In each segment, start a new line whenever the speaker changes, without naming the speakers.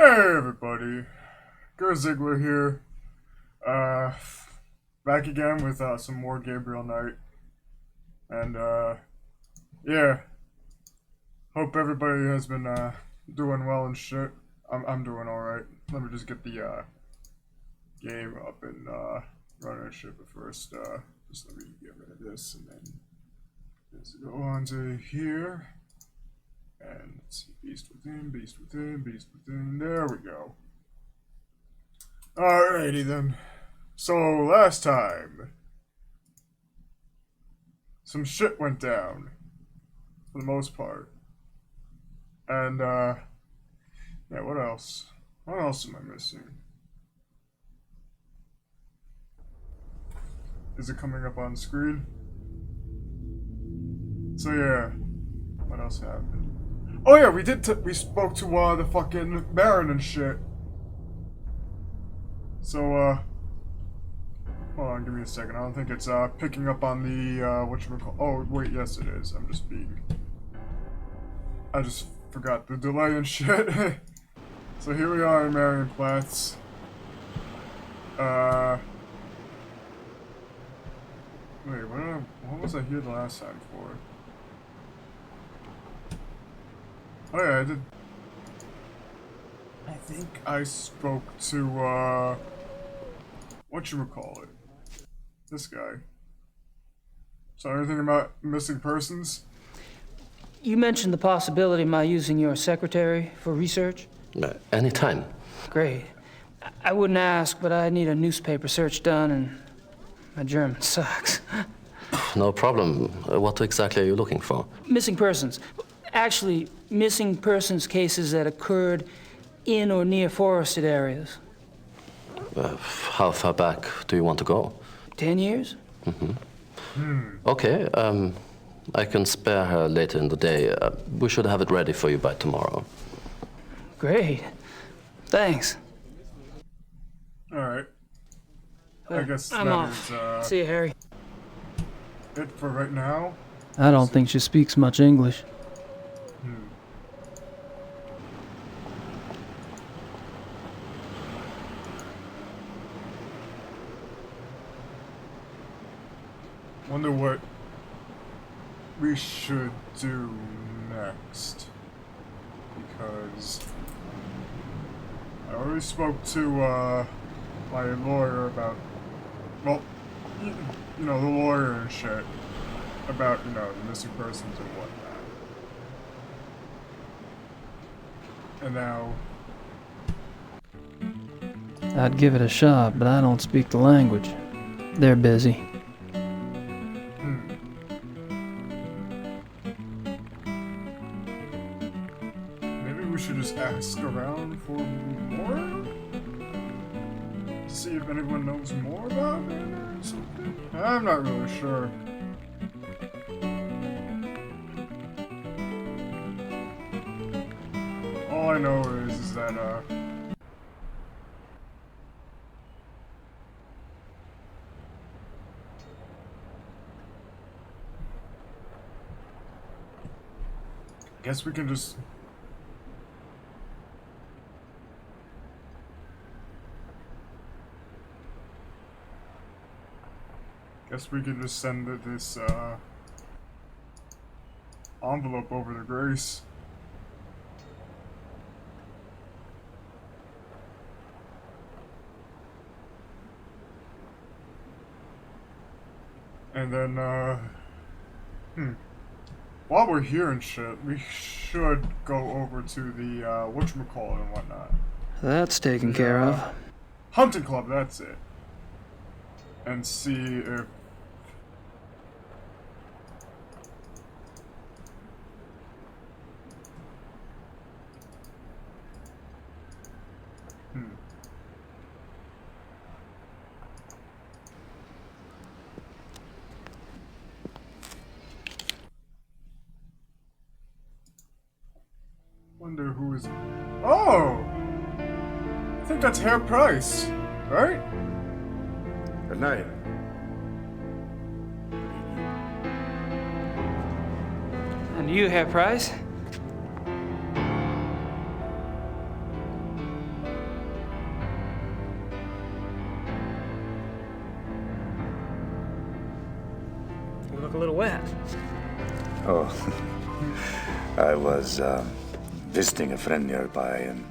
Hey everybody, Ziggler here. Back again with some more Gabriel night, and yeah. Hope everybody has been doing well and shit. I'm doing all right. Let me just get the game up and run and shit. But first, just let me get rid of this, and then let's go on to here. And let's see, beast within, beast within, beast within. There we go. Alrighty then. So last time, some shit went down, for the most part. And yeah, what else? What else am I missing? Is it coming up on screen? So yeah, what else happened? Oh yeah, we spoke to the fucking Baron and shit. So hold on, give me a second. I don't think it's picking up on the whatchamacallit. Oh wait, yes it is. I just forgot the delay and shit. So here we are in Marienplatz. Wait, what was I here the last time for? Oh yeah, I did. I think I spoke to, whatchamacallit? This guy. So anything about missing persons?
You mentioned the possibility of my using your secretary for research?
Anytime.
Great. I wouldn't ask, but I need a newspaper search done, and my German sucks.
No problem. What exactly are you looking for?
Missing persons. Actually, missing persons cases that occurred in or near forested areas.
How far back do you want to go?
10 years?
Okay, I can spare her later in the day. We should have it ready for you by tomorrow.
Great. Thanks.
Alright. I guess
I'm
that
off.
is,
See you, Harry.
it for right now.
I don't think she speaks much English.
Wonder what we should do next. Because I already spoke to my lawyer about, well, you know, the lawyer and shit about, you know, the missing persons and whatnot. And now
I'd give it a shot, but I don't speak the language. They're busy.
maybe we should just ask around for more? See if anyone knows knows more about it or something? I'm not really sure. All I know is that, guess we can just... Guess we can just send this, envelope over to Grace. And then, while we're here and shit, we should go over to the, whatchamacallit and whatnot.
That's taken care of.
Hunting club, that's it. And see if... Wonder who is... Oh! I think that's Herr Price, right?
Good night.
And you, Herr Price? You look a little wet.
Oh, I was visiting a friend nearby, and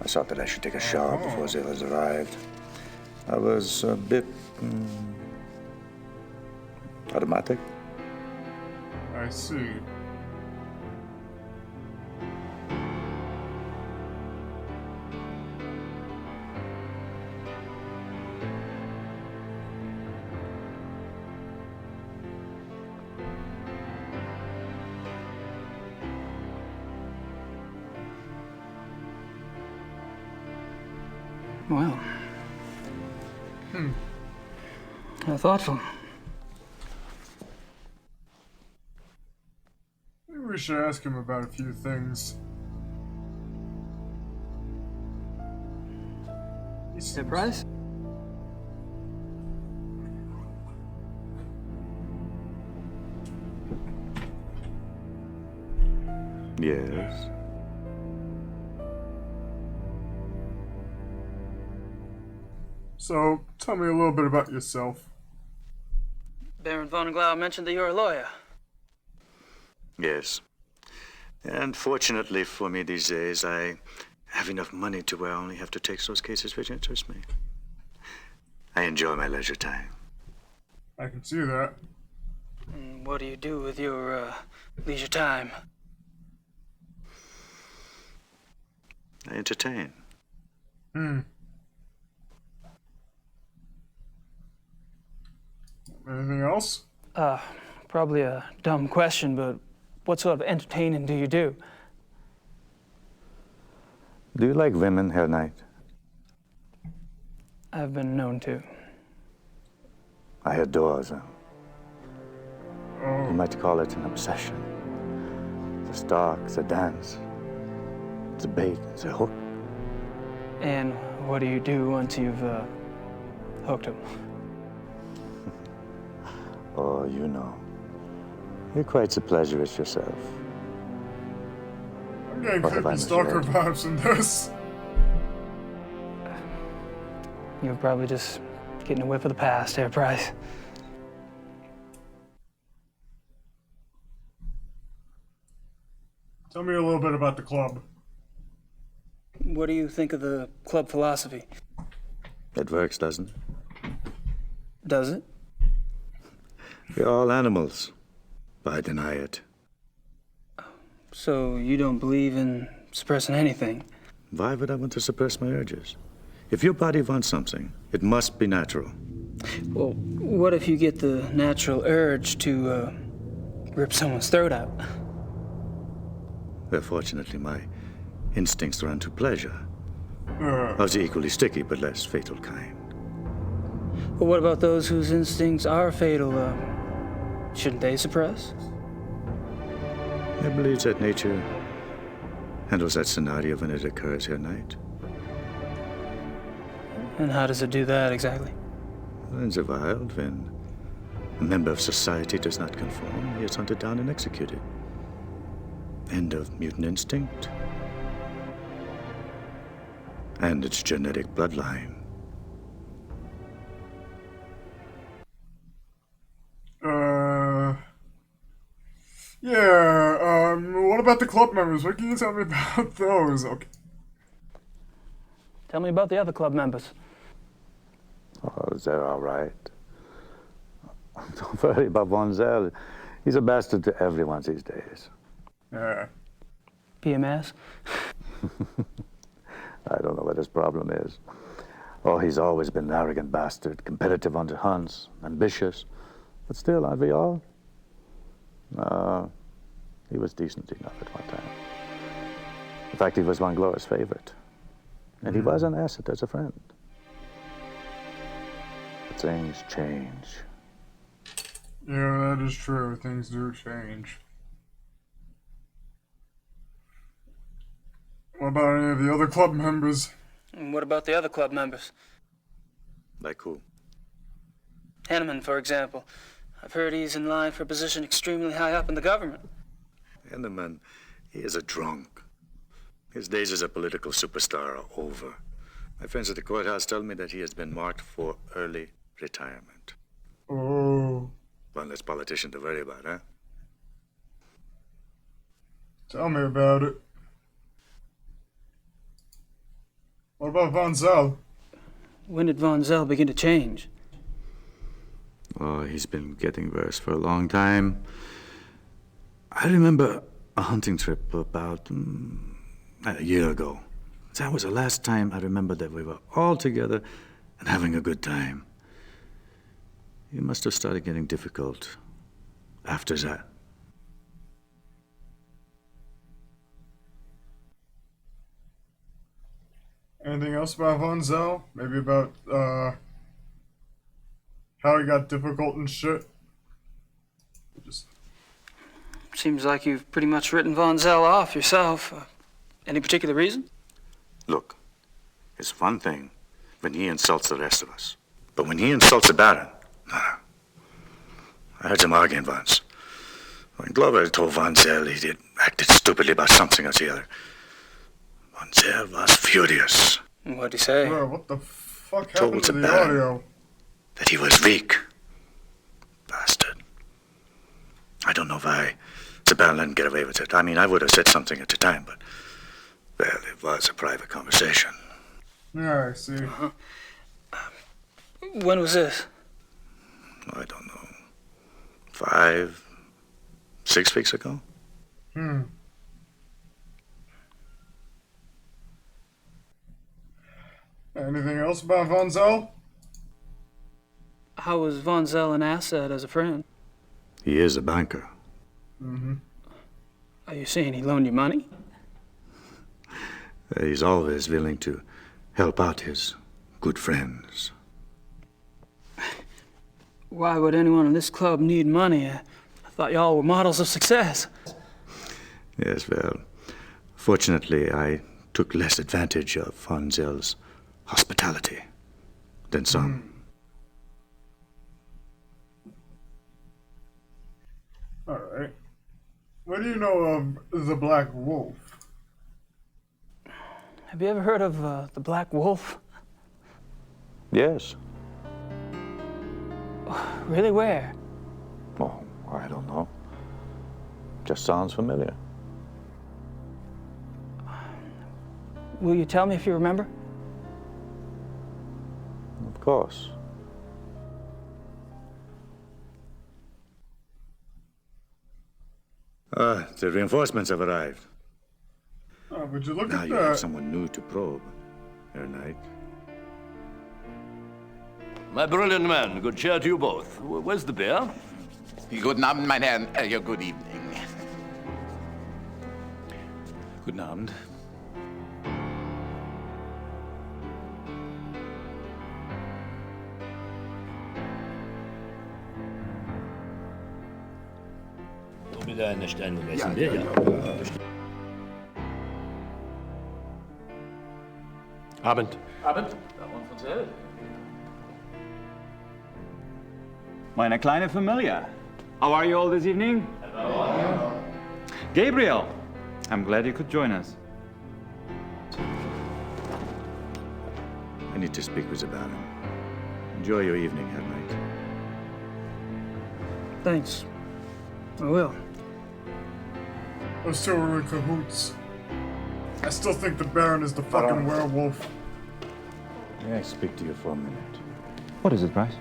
I thought that I should take a shower before the others arrived. I was a bit automatic.
I see.
Well. How thoughtful.
Maybe we should ask him about a few things.
Herr Price?
Yes.
So, tell me a little bit about yourself.
Baron von Glau mentioned that you're a lawyer.
Yes. And fortunately for me these days, I have enough money to where I only have to take those cases which interest me. I enjoy my leisure time.
I can see that.
And what do you do with your leisure time?
I entertain.
Anything else?
Probably a dumb question, but what sort of entertaining do you do?
Do you like women, Herr Knight?
I've been known to.
I adore them.
Oh,
You might call it an obsession. The stalk, the dance, the bait, the hook.
And what do you do once you've hooked him?
Oh, you know. You're quite the pleasurist yourself.
I'm getting
What have I
creepy stalker
misread?
vibes in this.
You're probably just getting a whiff of the past, Herr Price.
Tell me a little bit about the club.
What do you think of the club philosophy?
It works, doesn't it?
Does it?
We're all animals, but I deny it.
So you don't believe in suppressing anything?
Why would I want to suppress my urges? If your body wants something, it must be natural.
Well, what if you get the natural urge to rip someone's throat out?
Well, fortunately, my instincts run to pleasure. Of the equally sticky but less fatal kind.
But what about those whose instincts are fatal? Shouldn't they suppress?
I believe that nature handles that scenario when it occurs here, Knight.
And how does it do that exactly?
In the wild, when a member of society does not conform, he is hunted down and executed. End of mutant instinct. And its genetic bloodline.
Yeah, what about the club members? What can you tell me about those? Okay.
Tell me about the other club members.
Oh, they're all right. Don't worry about Von Zell. He's a bastard to everyone these days.
Yeah.
PMS?
I don't know what his problem is. Oh, he's always been an arrogant bastard, competitive on the hunts, ambitious. But still, aren't we all? He was decent enough at one time. In fact, he was Von Gloria's favorite. And he was an asset as a friend. But things change.
Yeah, that is true. Things do change. What about any of the other club members?
And what about the other club members?
Like who?
Henneman, for example. I've heard he's in line for a position extremely high up in the government.
Henneman, he is a drunk. His days as a political superstar are over. My friends at the courthouse tell me that he has been marked for early retirement.
Oh.
One less politician to worry about, huh?
Tell me about it. What about Von Zell?
When did Von Zell begin to change?
Oh, he's been getting worse for a long time. I remember a hunting trip about a year ago. That was the last time I remember that we were all together and having a good time. He must have started getting difficult after that.
Anything else about Von Zell? Maybe about, how he got difficult and shit? Just...
Seems like you've pretty much written Von Zell off yourself. Any particular reason?
Look, it's one thing when he insults the rest of us. But when he insults the Baron, no. I heard them arguing once. When Glover told Von Zell he acted stupidly about something or the other, Von Zell was furious.
What'd he say?
Bro, what the fuck
Told
happened to
the
the
Baron
audio?
that he was weak. Bastard. I don't know why the Baron let him get away with it. I mean, I would have said something at the time, but, well, it was a private conversation.
Yeah, I see.
When was this?
I don't know. 5, 6 weeks ago?
Anything else about Von Zell?
How was Von Zell an asset as a friend?
He is a banker.
Are you saying he loaned you money?
He's always willing to help out his good friends.
Why would anyone in this club need money? I thought y'all were models of success.
Yes, well, fortunately, I took less advantage of Von Zell's hospitality than some.
Alright. What do you know of the Black Wolf?
Have you ever heard of the Black Wolf?
Yes.
Really, where?
Oh, I don't know. Just sounds familiar.
Will you tell me if you remember?
Of course. The reinforcements have arrived.
Oh, would you look
Now
at
you have
that?
someone new to probe, Herr Knight.
My brilliant man, good cheer to you both. Where's the beer?
Guten Abend, meine Herren. Ja, good evening.
Guten Abend.
Bitte eine Steinung essen wir, ja.
Abend.
Meine kleine Familie. How are you all this evening? Hello. Gabriel, I'm glad you could join us.
I need to speak with the Baron. Enjoy your evening, Herr Knight.
Thanks. I will.
Those two are in cahoots. I still think the Baron is the fucking werewolf.
May I speak to you for a minute?
What is it, Bryce?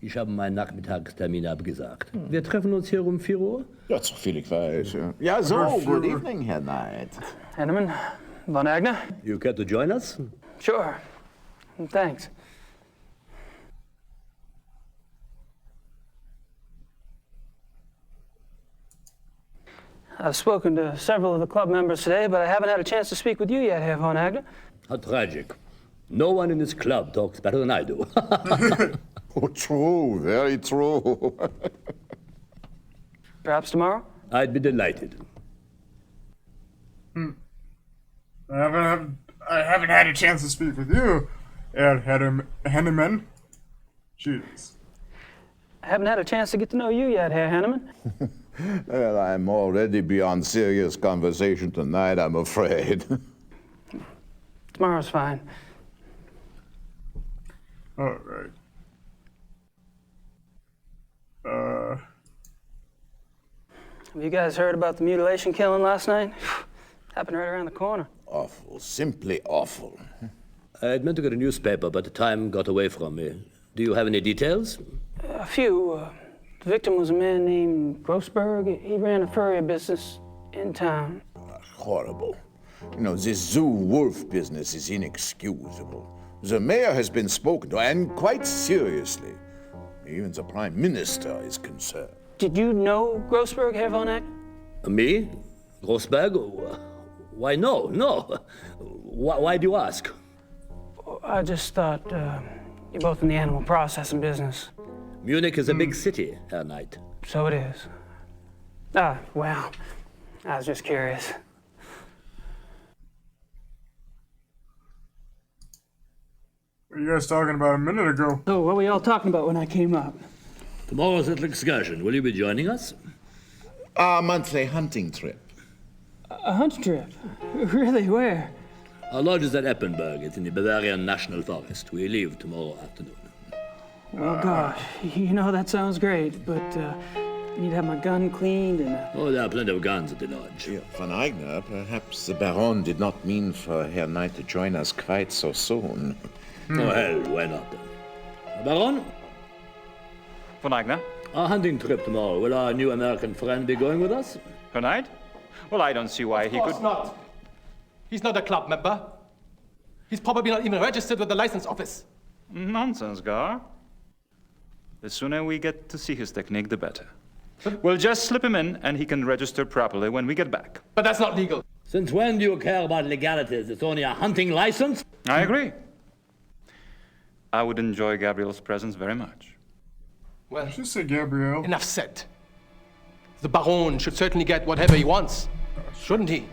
Ich habe meinen Nachmittagstermin abgesagt. Wir treffen uns hier um 4 Uhr.
Ja, so viel ich weiß. Ja, so, good evening, Herr Knight.
Henneman, Von Agner?
You care to join us?
Sure. Thanks. I've spoken to several of the club members today, but I haven't had a chance to speak with you yet, Herr Von Agner.
How tragic. No one in this club talks better than I do.
Oh, true, very true.
Perhaps tomorrow?
I'd be delighted.
I haven't had a chance to speak with you, Herr Henneman. Jesus.
I haven't had a chance to get to know you yet, Herr Henneman.
Well, I'm already beyond serious conversation tonight, I'm afraid.
Tomorrow's fine.
All right.
Have you guys heard about the mutilation killing last night? Happened right around the corner.
Awful, simply awful.
I'd meant to get a newspaper, but the time got away from me. Do you have any details?
A few. The victim was a man named Grossberg. He ran a furrier business in town.
Horrible. You know, this zoo wolf business is inexcusable. The mayor has been spoken to, and quite seriously. Even the prime minister is concerned.
Did you know Grossberg, Herr Von Eck?
Me? Grossberg? Why, no. Why do you ask?
I just thought you're both in the animal processing business.
Munich is a big city, Herr Knight.
So it is. Ah, well, I was just curious.
What are you guys talking about a minute ago?
So what were y'all talking about when I came up?
Tomorrow's little excursion. Will you be joining us?
Our monthly hunting trip.
A hunt trip? Really? Where?
Our lodge is at Eppenberg. It's in the Bavarian National Forest. We leave tomorrow afternoon.
Well, gosh, you know, that sounds great, but I need to have my gun cleaned and...
Oh, there are plenty of guns at the lodge.
Yeah, Von Eigner, perhaps the Baron did not mean for Herr Knight to join us quite so soon.
Oh, hell, why not then? Baron?
Von Eigner?
Our hunting trip tomorrow. Will our new American friend be going with us?
Tonight? Well, I don't see why he
Of
could...
course not. He's not a club member. He's probably not even registered with the license office.
Nonsense, Gar. The sooner we get to see his technique, the better. We'll just slip him in, and he can register properly when we get back.
But that's not legal.
Since when do you care about legalities? It's only a hunting license?
I agree. I would enjoy Gabriel's presence very much.
Well,
Just say Gabriel.
enough said. The Baron should certainly get whatever he wants, shouldn't he?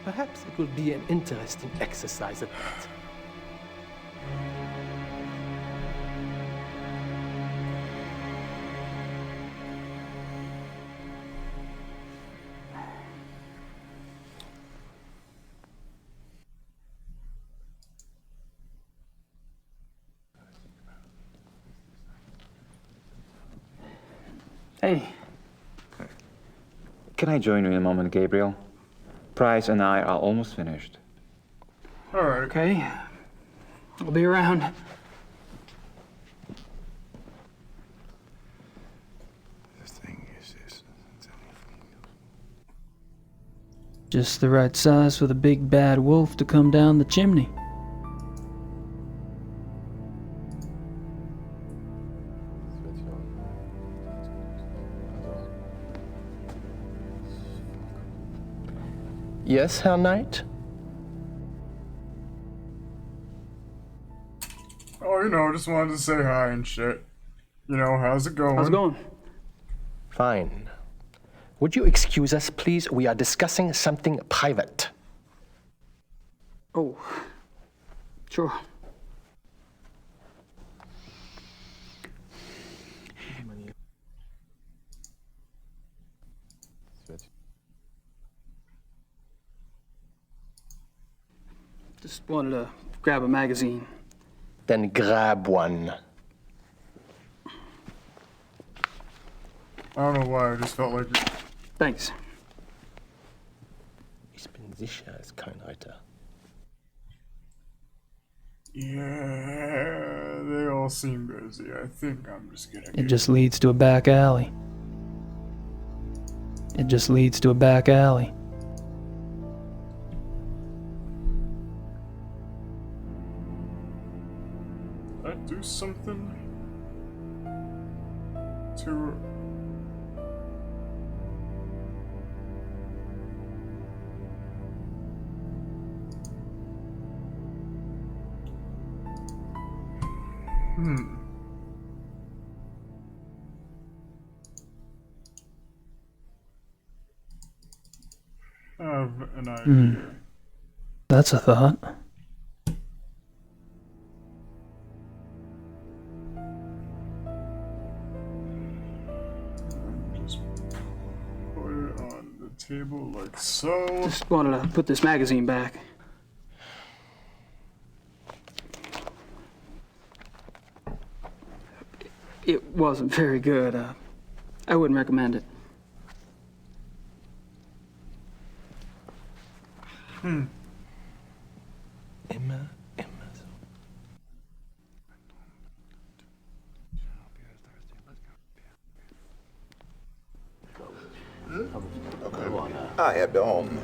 Perhaps it will be an interesting exercise at that.
Hey,
Can I join you in a moment, Gabriel? Price and I are almost finished.
All right.
okay. I'll be around.
The thing is this.
Just the right size for the big bad wolf to come down the chimney.
Yes, Herr Knight?
Oh, you know, just wanted to say hi and shit. You know, how's it going?
How's it going?
Fine. Would you excuse us, please? We are discussing something private.
Oh, sure. Just wanted to grab a magazine.
Then grab one.
I don't know why, I just felt like it.
Thanks.
Ich bin sicher, es ist kein Reiter.
Yeah, they all seem busy. I think I'm just gonna
It just leads to a back alley. It just leads to a back alley.
I do something to... have an idea.
That's a thought.
Just put it on the table like so.
Just wanted to put this magazine back. It wasn't very good. I wouldn't recommend it.
Immer so.
I have the home.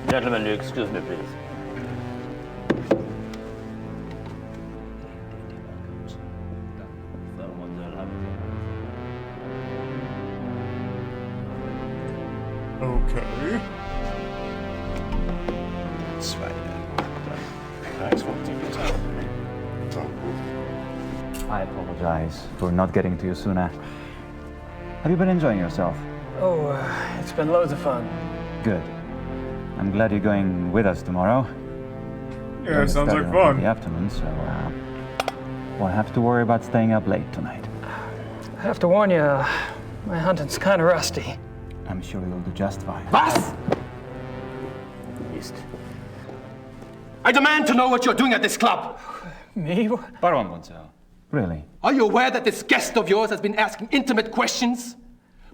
Gentlemen, you excuse me, please.
Okay.
I apologize for not getting to you sooner. Have you been enjoying yourself?
Oh, it's been loads of fun.
Good. I'm glad you're going with us tomorrow.
Yeah,
We're
sounds like
starting
fun.
in the afternoon, so won't have to worry about staying up late tonight.
I have to warn you, my hunting's kind of rusty.
I'm sure you'll do just fine.
Was? I demand to know what you're doing at this club.
Me?
Baron Monsell. Really?
Are you aware that this guest of yours has been asking intimate questions?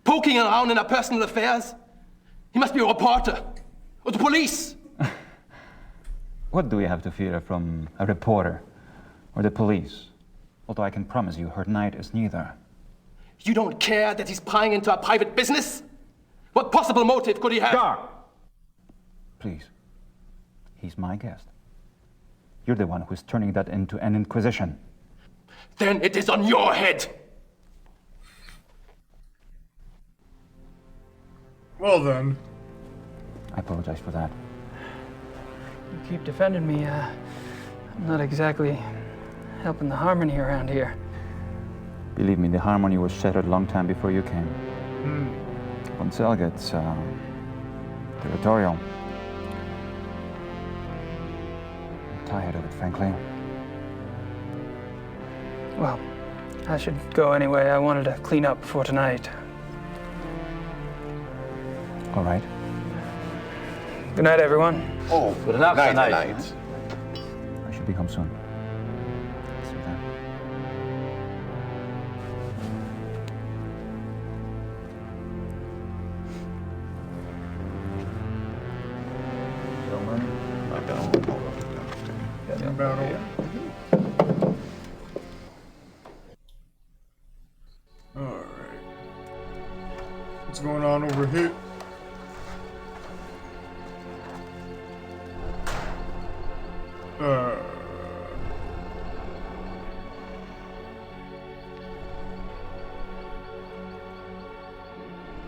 Poking around in our personal affairs? He must be a reporter. Or the police.
What do we have to fear from a reporter or the police? Although I can promise you, her knight is neither.
You don't care that he's prying into our private business? What possible motive could he have?
Gar! Please. He's my guest. You're the one who's turning that into an inquisition.
Then it is on your head.
Well then.
I apologize for that.
You keep defending me. I'm not exactly helping the harmony around here.
Believe me, the harmony was shattered a long time before you came. Monsell gets territorial. I'm tired of it, frankly.
Well, I should go anyway. I wanted to clean up before tonight.
All right.
Good night, everyone.
Oh,
Good enough
night,
tonight.
night.
I should be home soon. See you then.
Battle. Alright. What's going on over here?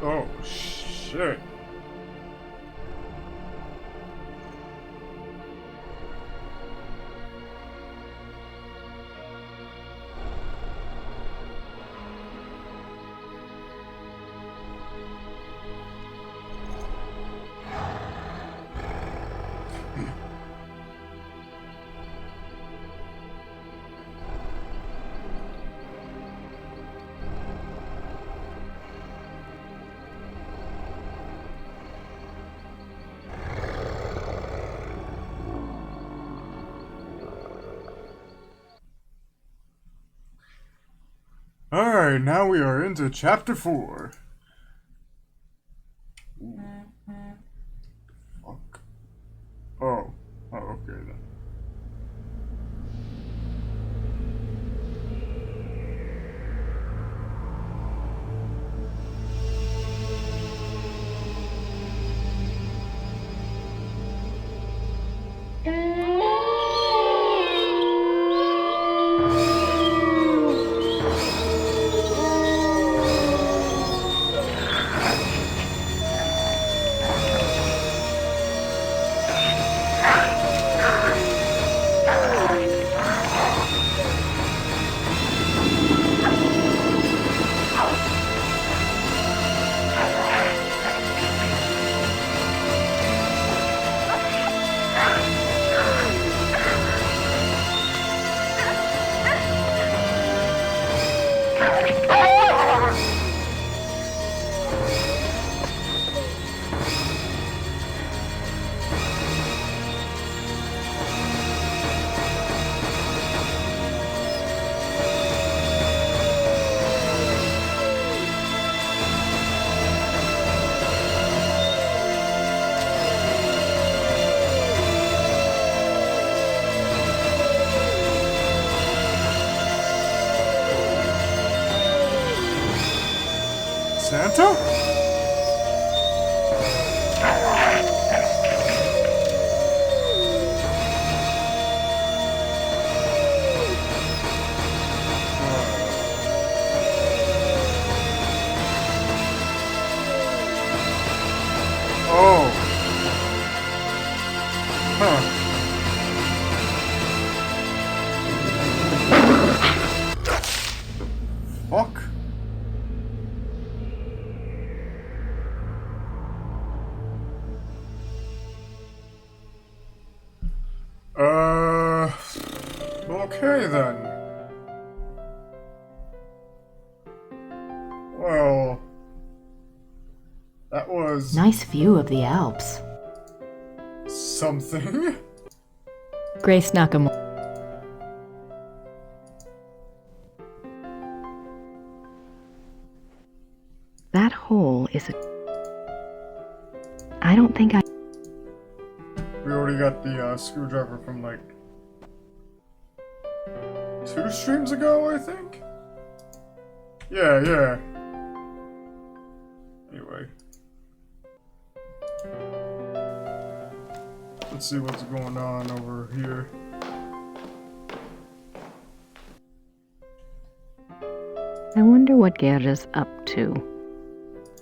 Oh, shit. Alright, now we are into chapter 4. Ooh. Fuck. Oh, okay then. Santa? Oh. Huh. Fuck. Okay then. Well, that was
nice view of the Alps.
Something.
Grace Nakamura. That hole is I don't think I...
We already got the screwdriver from like 2 streams ago, I think? Yeah. Anyway. Let's see what's going on over here.
I wonder what Gerda's up to.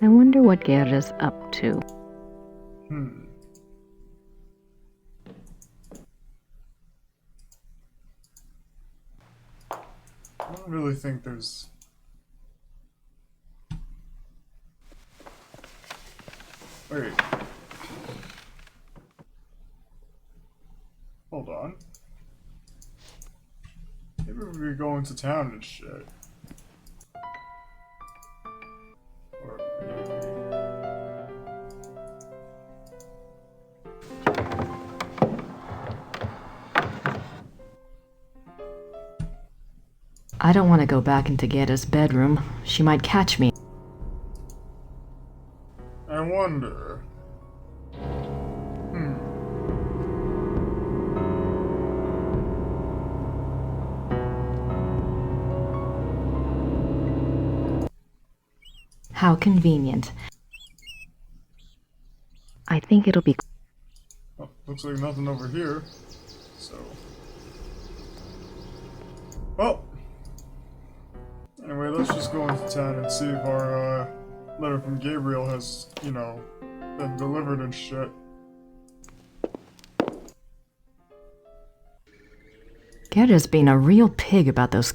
I wonder what Gerda's up to.
I don't really think there's... Wait. Hold on. Maybe we're going to town and shit. Or maybe...
I don't want to go back into Gerda's bedroom. She might catch me.
I wonder...
How convenient. I think it'll be...
Oh, looks like nothing over here, so... Well... Anyway, let's just go into town and see if our, letter from Gabriel has, you know, been delivered and shit.
Gerda's being a real pig about those...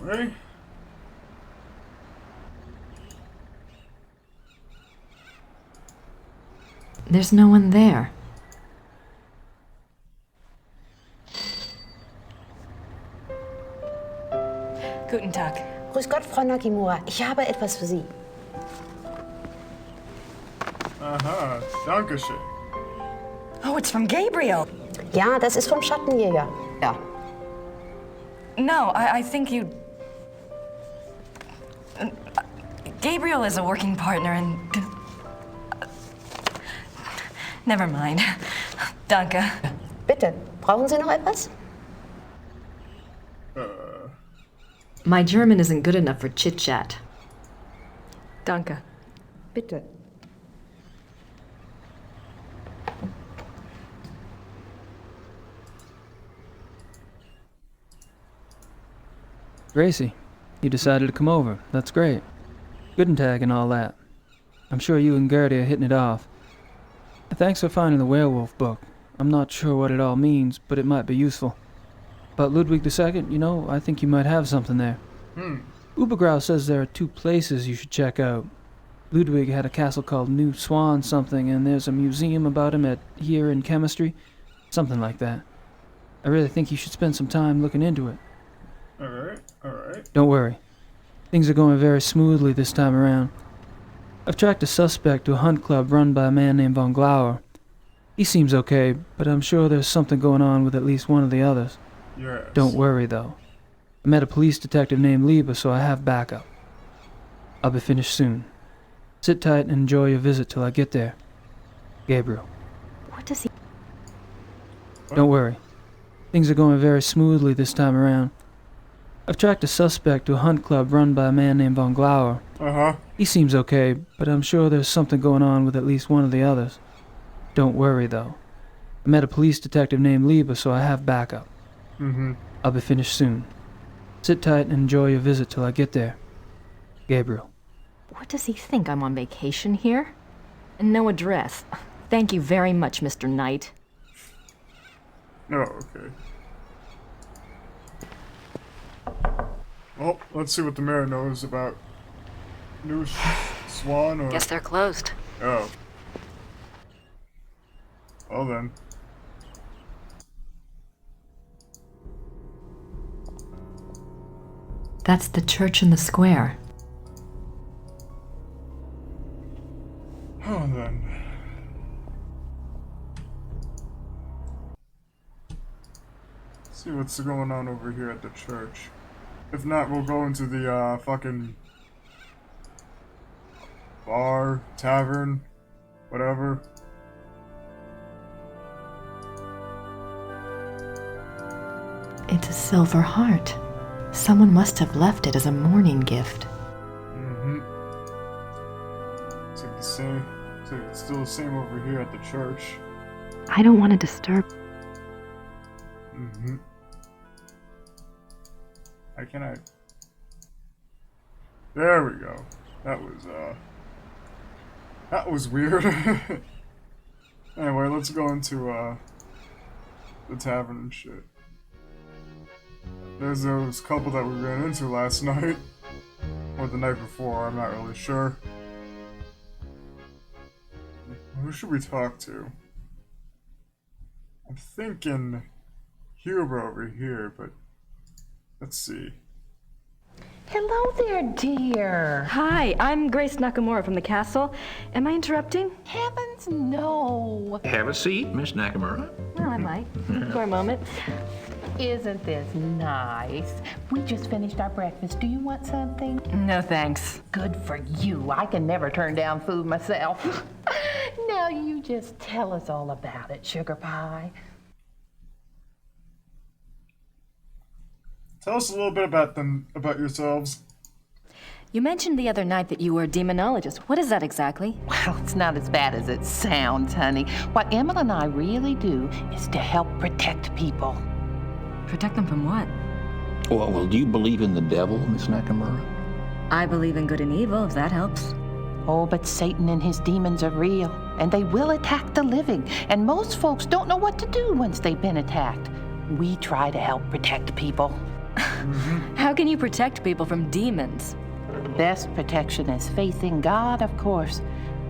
Right?
There's no one there.
Guten Tag. Grüß Gott, Frau Nakamura. Ich habe etwas für Sie.
Aha, Dankeschön.
Oh, it's from Gabriel.
Ja, das ist vom Schattenjäger. Ja.
No, I think you... Gabriel is a working partner and... Never mind. Danke.
Bitte, brauchen Sie noch etwas?
My German isn't good enough for chit-chat.
Danke.
Bitte.
Gracie, you decided to come over. That's great. Good and tag and all that. I'm sure you and Gertie are hitting it off. Thanks for finding the werewolf book. I'm not sure what it all means, but it might be useful. About Ludwig II, you know, I think you might have something there. Ubergrau says there are 2 places you should check out. Ludwig had a castle called New Swan something, and there's a museum about him here in chemistry. Something like that. I really think you should spend some time looking into it.
Alright.
Don't worry. Things are going very smoothly this time around. I've tracked a suspect to a hunt club run by a man named Von Glauer. He seems okay, but I'm sure there's something going on with at least one of the others.
Yes.
Don't worry, though. I met a police detective named Lieber, so I have backup. I'll be finished soon. Sit tight and enjoy your visit till I get there. Gabriel.
What does he...
Don't worry. Things are going very smoothly this time around. I've tracked a suspect to a hunt club run by a man named Von Glauer. He seems okay, but I'm sure there's something going on with at least one of the others. Don't worry, though. I met a police detective named Lieber, so I have backup. I'll be finished soon. Sit tight and enjoy your visit till I get there. Gabriel.
What does he think? I'm on vacation here? And no address. Thank you very much, Mr. Knight.
Oh, okay. Well, let's see what the mayor knows about New Swan or...
Guess they're closed.
Oh. Well then.
That's the church in the square.
Oh then. See what's going on over here at the church. If not, we'll go into the fucking bar, tavern, whatever.
It's a silver heart. Someone must have left it as a mourning gift.
It's like the same. It's still the same over here at the church.
I don't want to disturb.
How can I? There we go. That was weird. Anyway, let's go into the tavern and shit. There's those couple that we ran into last night. Or the night before, I'm not really sure. Who should we talk to? I'm thinking Huber over here, but let's see.
Hello there, dear.
Hi, I'm Grace Nakamura from the castle. Am I interrupting?
Heavens, no.
Have a seat, Miss Nakamura.
Well, I might. For a moment.
Isn't this nice? We just finished our breakfast. Do you want something?
No, thanks.
Good for you. I can never turn down food myself. Now you just tell us all about it, Sugar Pie.
Tell us a little bit about yourselves.
You mentioned the other night that you were a demonologist. What is that exactly?
Well, it's not as bad as it sounds, honey. What Emma and I really do is to help protect people.
Protect them from what?
Well, do you believe in the devil, Miss Nakamura?
I believe in good and evil, if that helps.
Oh, but Satan and his demons are real, and they will attack the living. And most folks don't know what to do once they've been attacked. We try to help protect people.
How can you protect people from demons?
Best protection is faith in God, of course.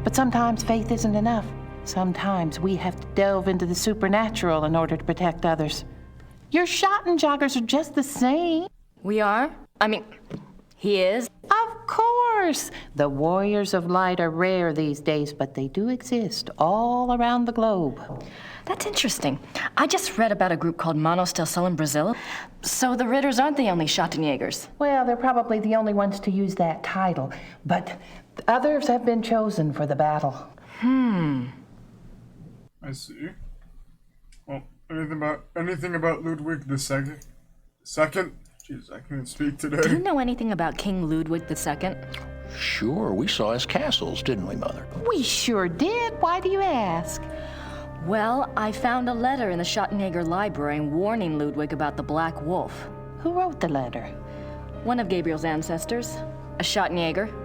But sometimes faith isn't enough. Sometimes we have to delve into the supernatural in order to protect others. Your Schottenjoggers are just the same.
We are? I mean, he is?
Of course. course. The warriors of light are rare these days, but they do exist all around the globe.
That's interesting. I just read about a group called Manos del Sol in Brazil. So the Ritters aren't the only Schattenjägers.
Well, they're probably the only ones to use that title, but others have been chosen for the battle.
I see. Well, anything about Ludwig the Second? Jeez, I can't speak today.
Do you know anything about King Ludwig II?
Sure, we saw his castles, didn't we, Mother?
We sure did. Why do you ask?
Well, I found a letter in the Schattenjäger library warning Ludwig about the Black Wolf.
Who wrote the letter?
One of Gabriel's ancestors, a Schattenjäger.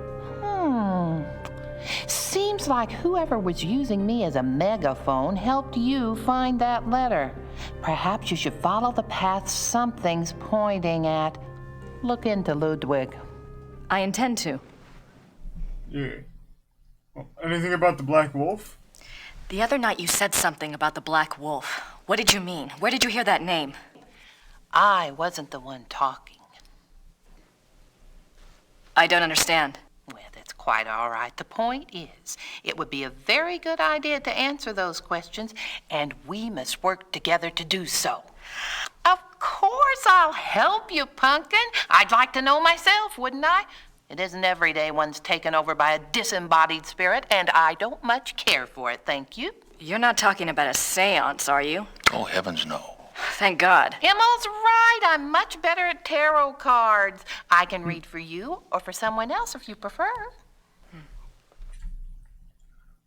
Seems like whoever was using me as a megaphone helped you find that letter. Perhaps you should follow the path something's pointing at. Look into Ludwig.
I intend to.
Yeah. Well, anything about the Black Wolf?
The other night you said something about the Black Wolf. What did you mean? Where did you hear that name?
I wasn't the one talking.
I don't understand.
Well, that's quite all right. The point is, it would be a very good idea to answer those questions, and we must work together to do so. Of course I'll help you, Pumpkin. I'd like to know myself, wouldn't I? It isn't every day one's taken over by a disembodied spirit, and I don't much care for it, thank you.
You're not talking about a seance, are you?
Oh, heavens no.
Thank God.
Himmel's right. I'm much better at tarot cards. I can read for you or for someone else if you prefer.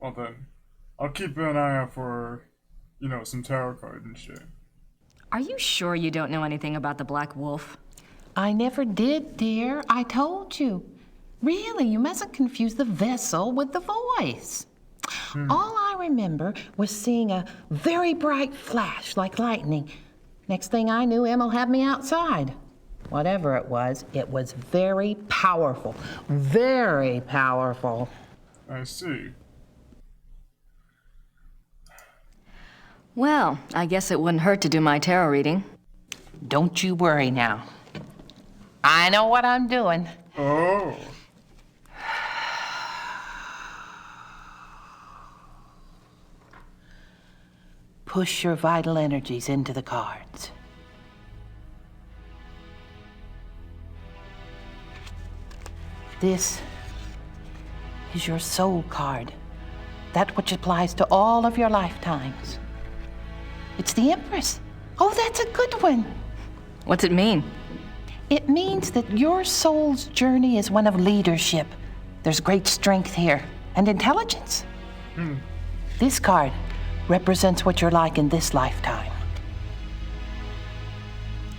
Well then, I'll keep an eye out for, some tarot cards and shit.
Are you sure you don't know anything about the Black Wolf?
I never did, dear. I told you. Really, you mustn't confuse the vessel with the voice. All I remember was seeing a very bright flash like lightning. Next thing I knew, Em'll have me outside. Whatever it was very powerful. Very powerful.
I see.
Well, I guess it wouldn't hurt to do my tarot reading.
Don't you worry now. I know what I'm doing.
Oh.
Push your vital energies into the cards. This is your soul card. That which applies to all of your lifetimes. It's the Empress. Oh, that's a good one.
What's it mean?
It means that your soul's journey is one of leadership. There's great strength here, and intelligence. This card represents what you're like in this lifetime.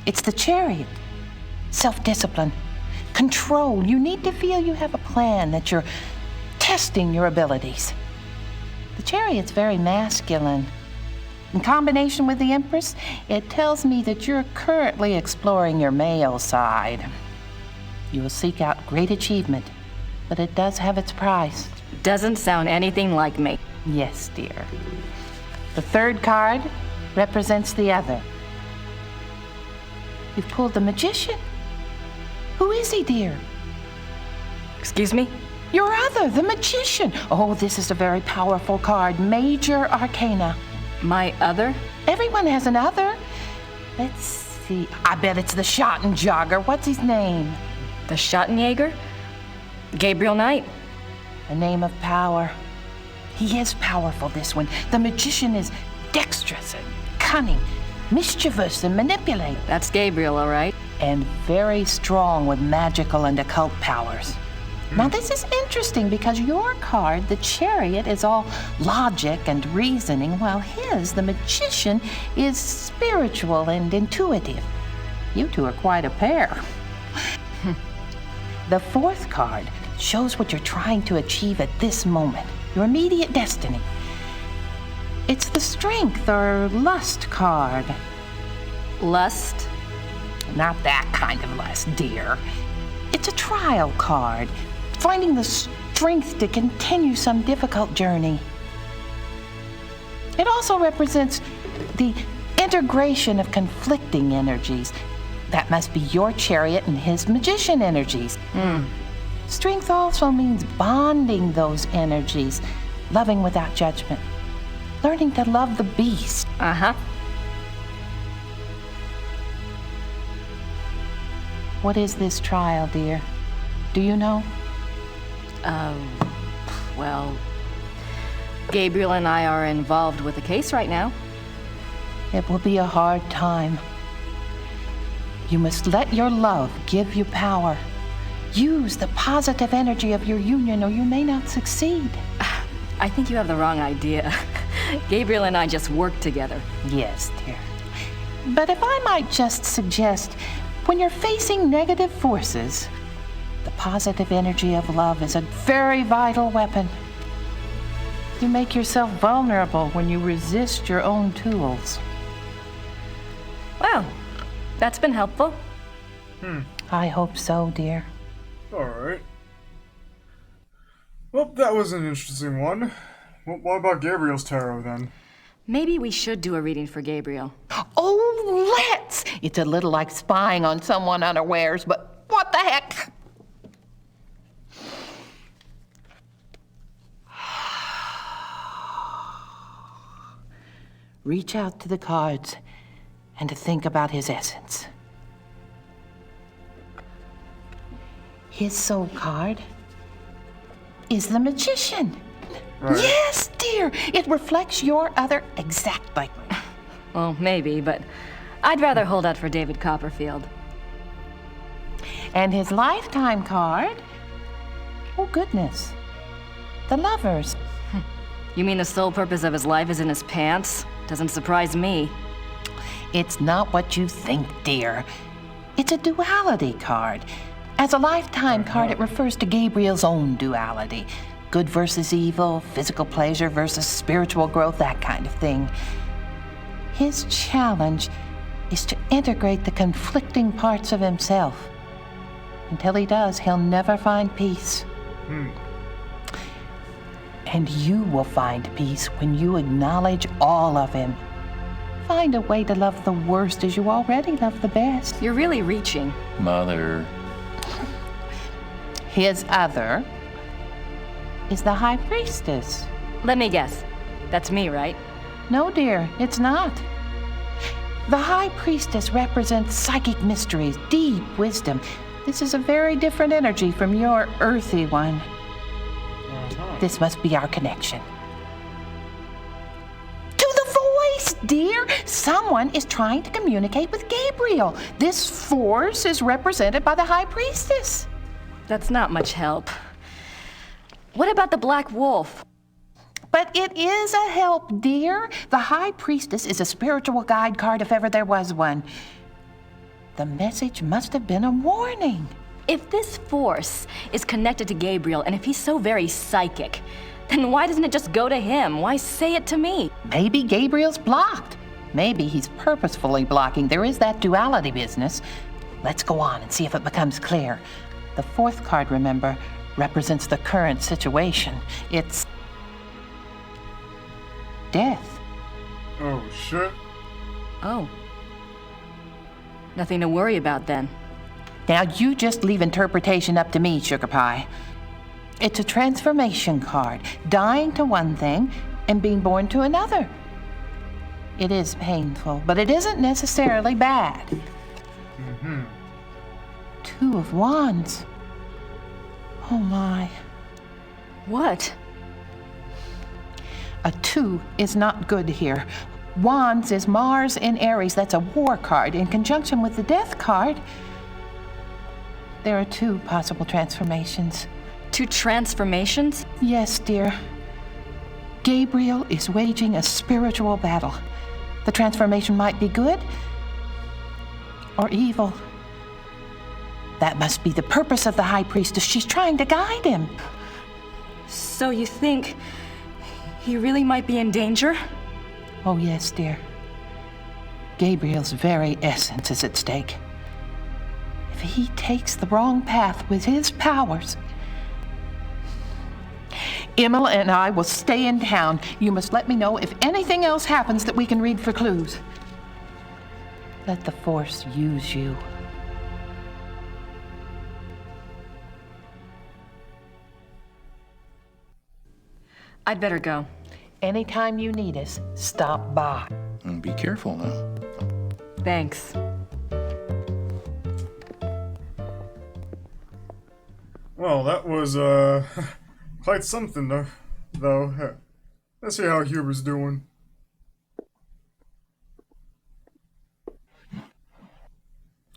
It's the Chariot. Self-discipline, control. You need to feel you have a plan, that you're testing your abilities. The Chariot's very masculine. In combination with the Empress, it tells me that you're currently exploring your male side. You will seek out great achievement, but it does have its price.
Doesn't sound anything like me.
Yes, dear. The third card represents the other. You've pulled the Magician. Who is he, dear?
Excuse me?
Your other, the Magician. Oh, this is a very powerful card. Major Arcana.
My other?
Everyone has an other. Let's see. I bet it's the Schattenjäger. What's his name?
The Schattenjäger? Gabriel Knight.
A name of power. He is powerful, this one. The Magician is dexterous and cunning, mischievous and manipulative.
That's Gabriel, all right.
And very strong with magical and occult powers. Now, this is interesting because your card, the Chariot, is all logic and reasoning, while his, the Magician, is spiritual and intuitive. You two are quite a pair. The fourth card shows what you're trying to achieve at this moment, your immediate destiny. It's the Strength or Lust card.
Lust?
Not that kind of lust, dear. It's a trial card. Finding the strength to continue some difficult journey. It also represents the integration of conflicting energies. That must be your Chariot and his Magician energies. Strength also means bonding those energies, loving without judgment, learning to love the beast.
Uh-huh.
What is this trial, dear? Do you know?
Well, Gabriel and I are involved with the case right now.
It will be a hard time. You must let your love give you power. Use the positive energy of your union or you may not succeed.
I think you have the wrong idea. Gabriel and I just work together.
Yes, dear. But if I might just suggest, when you're facing negative forces, the positive energy of love is a very vital weapon. You make yourself vulnerable when you resist your own tools.
Well, that's been helpful.
I hope so, dear.
Alright. Well, that was an interesting one. Well, what about Gabriel's tarot, then?
Maybe we should do a reading for Gabriel.
Oh, let's! It's a little like spying on someone unawares, but what the heck? Reach out to the cards and to think about his essence. His soul card is the Magician.
Right.
Yes, dear. It reflects your other exactly.
Well, maybe, but I'd rather hold out for David Copperfield.
And his lifetime card? Oh, goodness. The Lovers.
You mean the sole purpose of his life is in his pants? Doesn't surprise me.
It's not what you think, dear. It's a duality card. As a lifetime card, it refers to Gabriel's own duality. Good versus evil, physical pleasure versus spiritual growth, that kind of thing. His challenge is to integrate the conflicting parts of himself. Until he does, he'll never find peace. And you will find peace when you acknowledge all of him. Find a way to love the worst as you already love the best.
You're really reaching.
Mother.
His other is the High Priestess.
Let me guess. That's me, right?
No, dear, it's not. The High Priestess represents psychic mysteries, deep wisdom. This is a very different energy from your earthy one. This must be our connection. To the voice, dear! Someone is trying to communicate with Gabriel. This force is represented by the High Priestess.
That's not much help. What about the Black Wolf?
But it is a help, dear. The High Priestess is a spiritual guide card if ever there was one. The message must have been a warning.
If this force is connected to Gabriel, and if he's so very psychic, then why doesn't it just go to him? Why say it to me?
Maybe Gabriel's blocked. Maybe he's purposefully blocking. There is that duality business. Let's go on and see if it becomes clear. The fourth card, remember, represents the current situation. It's death.
Oh, shit.
Oh. Nothing to worry about then.
Now, you just leave interpretation up to me, Sugar Pie. It's a transformation card, dying to one thing and being born to another. It is painful, but it isn't necessarily bad. Two of Wands. Oh, my.
What?
A 2 is not good here. Wands is Mars in Aries. That's a war card. In conjunction with the death card, there are 2 possible transformations.
2 transformations?
Yes, dear. Gabriel is waging a spiritual battle. The transformation might be good or evil. That must be the purpose of the High Priestess. She's trying to guide him.
So you think he really might be in danger?
Oh, yes, dear. Gabriel's very essence is at stake. If he takes the wrong path with his powers, Emma and I will stay in town. You must let me know if anything else happens that we can read for clues. Let the Force use you.
I'd better go.
Anytime you need us, stop by.
And be careful now.
Thanks.
Well, that was, quite something, though. Let's see how Huber's doing.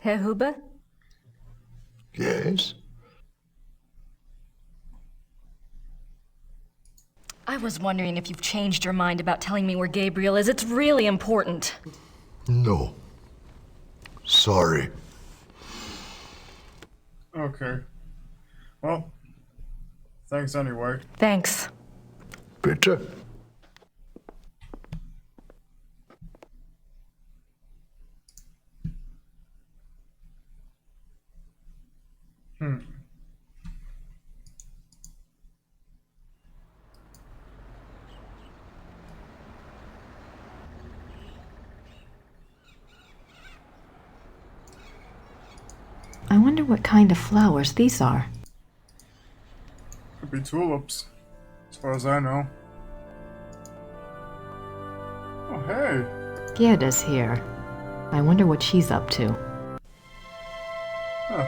Herr Huber?
Yes?
I was wondering if you've changed your mind about telling me where Gabriel is. It's really important.
No. Sorry.
Okay. Well, thanks anyway.
Thanks.
Bitte.
I wonder what kind of flowers these are.
Could be tulips, as far as I know. Oh, hey.
Gerda's here. I wonder what she's up to.
Huh.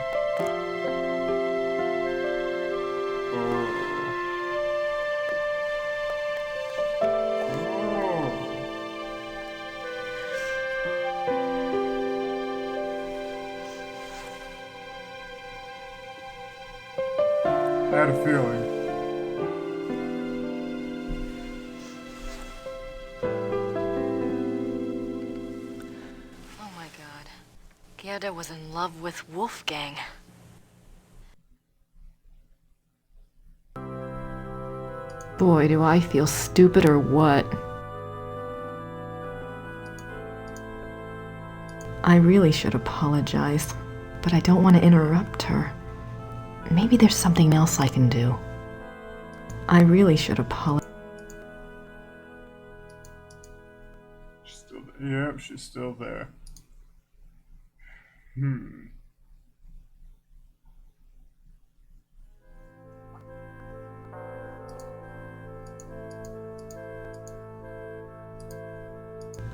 I had a feeling.
Oh my god. Gerda was in love with Wolfgang.
Boy, do I feel stupid or what. I really should apologize, but I don't want to interrupt her. Maybe there's something else I can do. I really should apologize.
Yep, she's still there.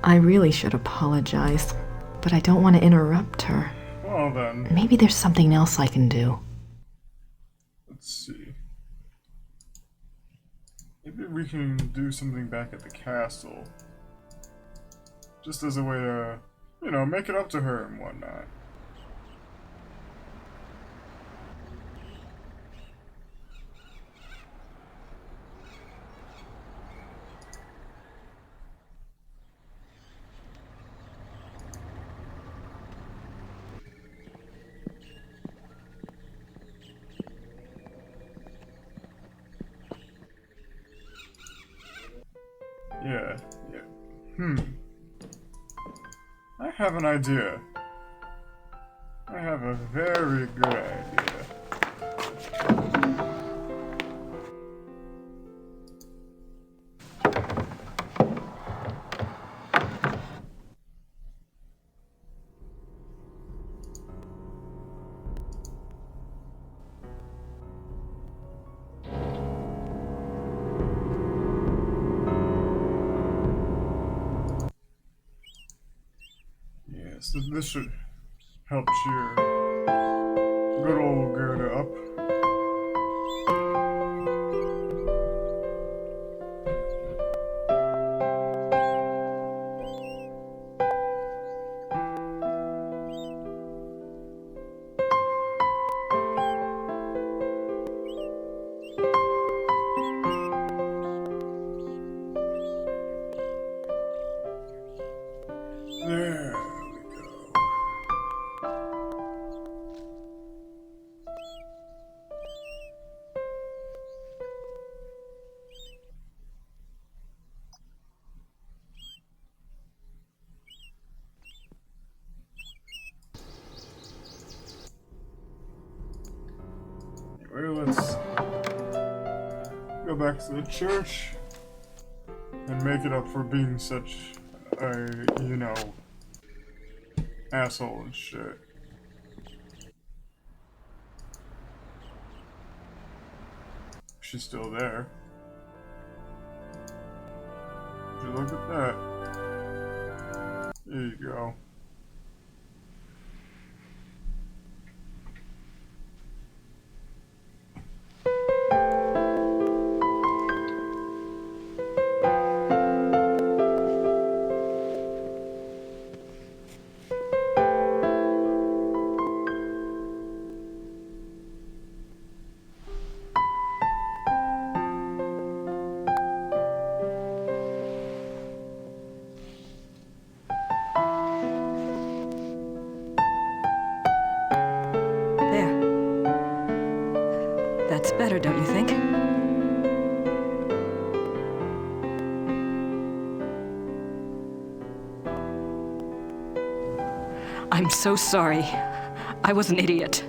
I really should apologize, but I don't want to interrupt her.
Well then.
Maybe there's something else I can do.
Let's see. Maybe we can do something back at the castle. Just as a way to, you know, make it up to her and whatnot. Yeah. I have an idea. I have a very good idea. So this should help cheer good old Gerda up. There. Anyway, let's go back to the church and make it up for being such a, you know, asshole and shit. She's still there. you look at that? There you go.
That's better, don't you think? I'm so sorry. I was an idiot.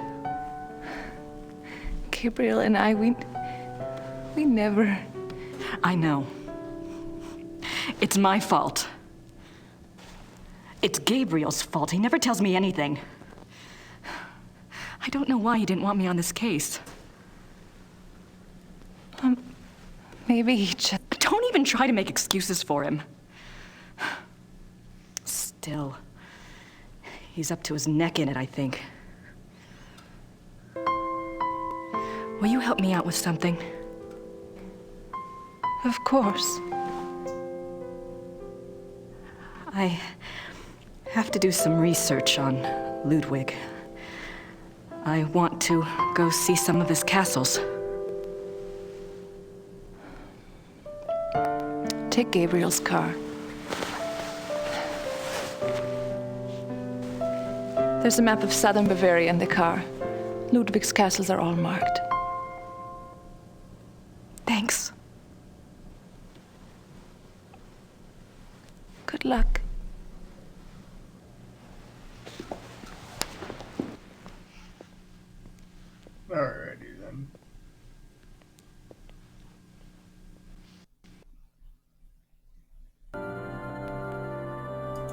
Gabriel and I, we never...
I know. It's my fault. It's Gabriel's fault. He never tells me anything. I don't know why he didn't want me on this case.
Maybe he just...
Don't even try to make excuses for him. Still, he's up to his neck in it, I think. Will you help me out with something?
Of course.
I have to do some research on Ludwig. I want to go see some of his castles.
Take Gabriel's car. There's a map of southern Bavaria in the car. Ludwig's castles are all marked.
Thanks.
Good luck.
Alrighty then.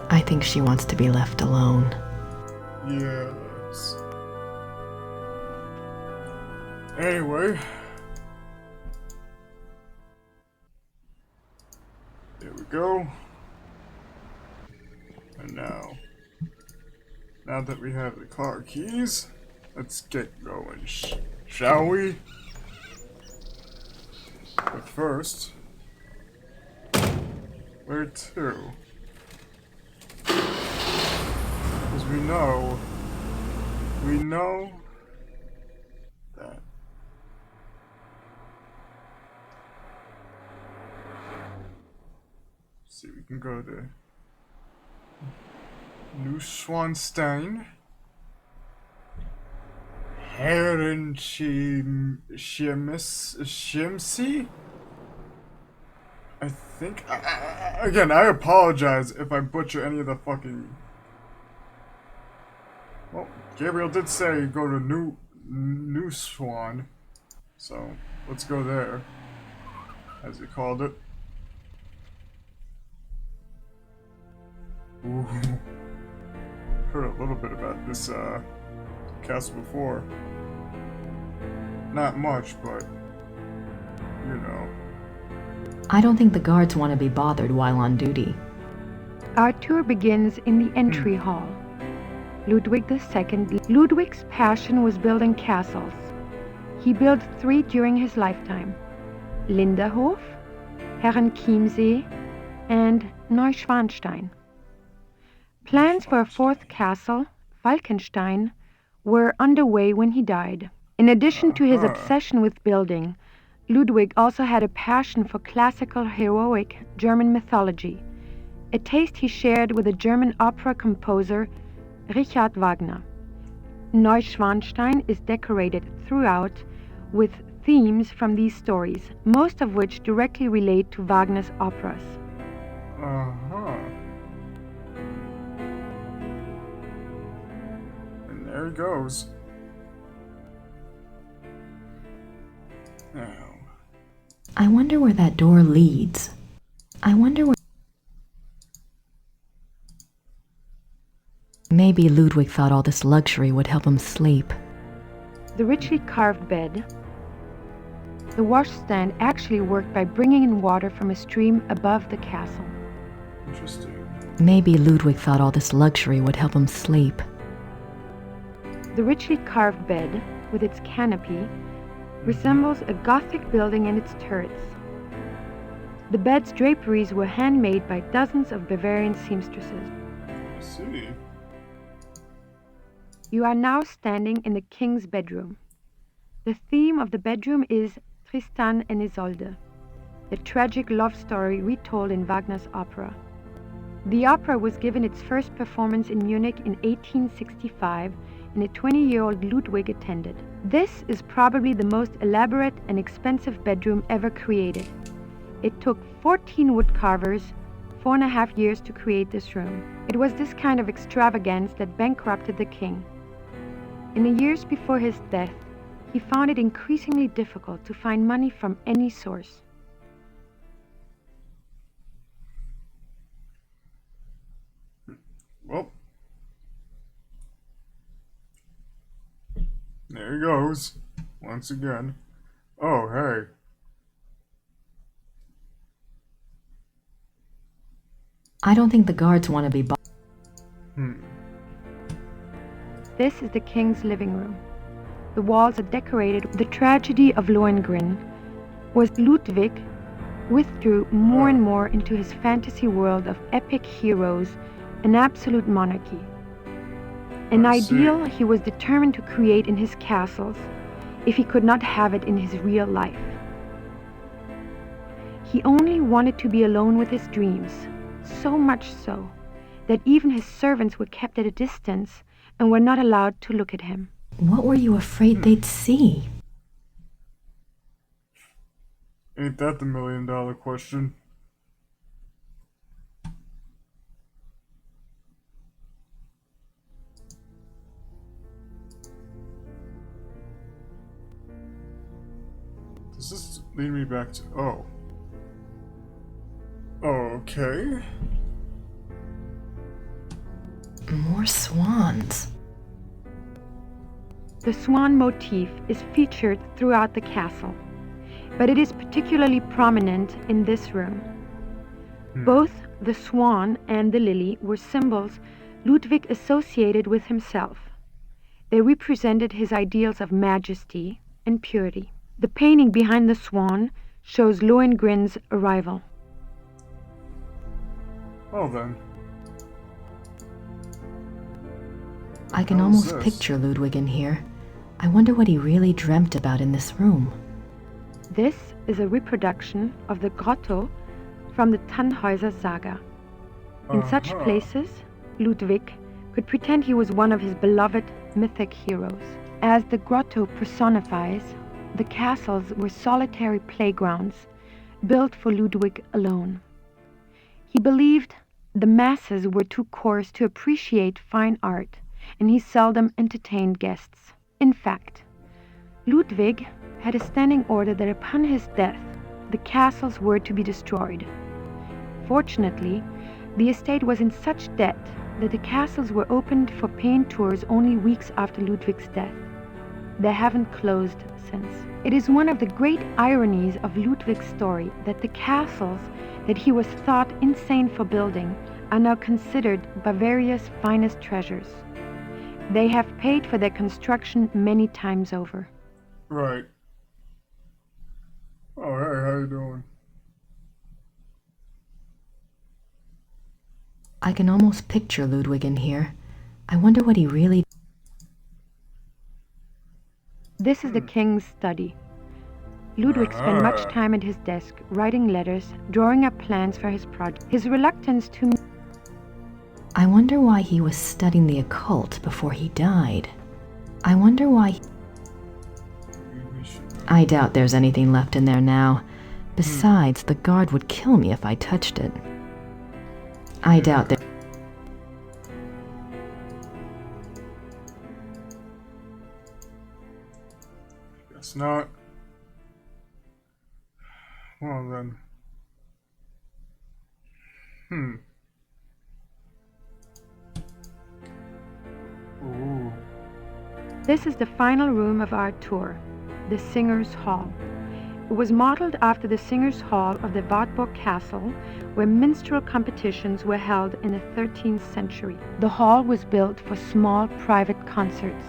I think she wants to be left alone.
Yes. Anyway. There we go. And now that we have the car keys, let's get going, shall we? But first, where to? Because we know that see, we can go to New Schwanstein, Herren Schimsi. I think. Again, I apologize if I butcher any of the fucking. Well, Gabriel did say go to New Swan, so let's go there, as he called it. Ooh. Heard a little bit about this castle before. Not much, but you know.
I don't think the guards want to be bothered while on duty.
Our tour begins in the entry hall. Ludwig II. Ludwig's passion was building castles. He built 3 during his lifetime: Linderhof, Herrenchiemsee, and Neuschwanstein. Plans for a 4th castle, Falkenstein, were underway when he died. In addition to his obsession with building, Ludwig also had a passion for classical heroic German mythology, a taste he shared with the German opera composer Richard Wagner. Neuschwanstein is decorated throughout with themes from these stories, most of which directly relate to Wagner's operas.
And there he goes. Now.
I wonder where that door leads. I wonder where... Maybe Ludwig thought all this luxury would help him sleep.
The richly carved bed, The washstand actually worked by bringing in water from a stream above the castle.
Interesting.
Maybe Ludwig thought all this luxury would help him sleep.
The richly carved bed, with its canopy, resembles a Gothic building and its turrets. The bed's draperies were handmade by dozens of Bavarian seamstresses.
I see.
You are now standing in the king's bedroom. The theme of the bedroom is Tristan and Isolde, the tragic love story retold in Wagner's opera. The opera was given its first performance in Munich in 1865, and a 20-year-old Ludwig attended. This is probably the most elaborate and expensive bedroom ever created. It took 14 woodcarvers 4.5 years to create this room. It was this kind of extravagance that bankrupted the king. In the years before his death, he found it increasingly difficult to find money from any source.
Well, there he goes, once again. Oh, hey.
I don't think the guards want to be
This is the king's living room. The walls are decorated. The tragedy of Lohengrin was Ludwig withdrew more and more into his fantasy world of epic heroes and absolute monarchy. An ideal he was determined to create in his castles if he could not have it in his real life. He only wanted to be alone with his dreams, so much so that even his servants were kept at a distance and were not allowed to look at him.
What were you afraid they'd see?
Ain't that the million-dollar question? Does this lead me back to... Oh. Okay.
More swans.
The swan motif is featured throughout the castle, but it is particularly prominent in this room. Both the swan and the lily were symbols Ludwig associated with himself. They represented his ideals of majesty and purity. The painting behind the swan shows Lohengrin's arrival.
Oh, then.
I can almost picture Ludwig in here. I wonder what he really dreamt about in this room.
This is a reproduction of the grotto from the Tannhäuser saga. In such places, Ludwig could pretend he was one of his beloved mythic heroes. As the grotto personifies, the castles were solitary playgrounds built for Ludwig alone. He believed the masses were too coarse to appreciate fine art, and he seldom entertained guests. In fact, Ludwig had a standing order that upon his death, the castles were to be destroyed. Fortunately, the estate was in such debt that the castles were opened for paying tours only weeks after Ludwig's death. They haven't closed since. It is one of the great ironies of Ludwig's story that the castles that he was thought insane for building are now considered Bavaria's finest treasures. They have paid for their construction many times over.
Right. Oh, hey, how you doing?
I can almost picture Ludwig in here. I wonder what he really...
This is the king's study. Ludwig spent much time at his desk, writing letters, drawing up plans for his project. His reluctance to...
I wonder why he was studying the occult before he died. I wonder why... I doubt there's anything left in there now. Besides, the guard would kill me if I touched it. I doubt that...
Guess not. Well then. Ooh.
This is the final room of our tour, the Singer's Hall. It was modeled after the Singers' Hall of the Wartburg Castle, where minstrel competitions were held in the 13th century. The hall was built for small private concerts,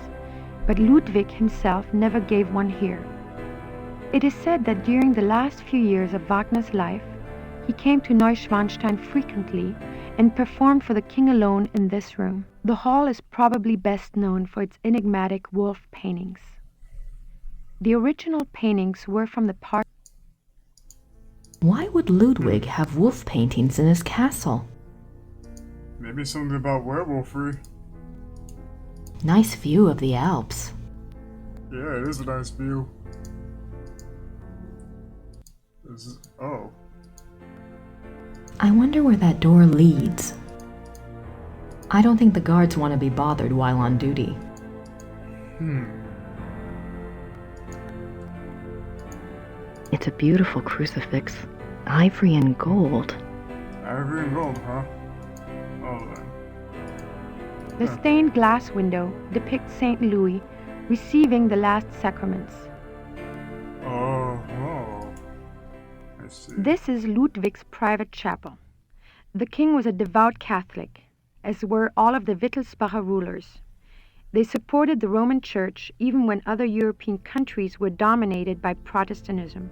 but Ludwig himself never gave one here. It is said that during the last few years of Wagner's life, he came to Neuschwanstein frequently and performed for the king alone in this room. The hall is probably best known for its enigmatic wolf paintings. The original paintings were from the part.
Why would Ludwig have wolf paintings in his castle?
Maybe something about werewolfery.
Nice view of the Alps.
Yeah, it is a nice view. Oh.
I wonder where that door leads. I don't think the guards want to be bothered while on duty.
It's a beautiful crucifix. Ivory and gold.
Ivory and gold, huh? Oh, then.
The stained glass window depicts St. Louis receiving the last sacraments.
Oh. I see.
This is Ludwig's private chapel. The king was a devout Catholic, as were all of the Wittelsbacher rulers. They supported the Roman Church even when other European countries were dominated by Protestantism.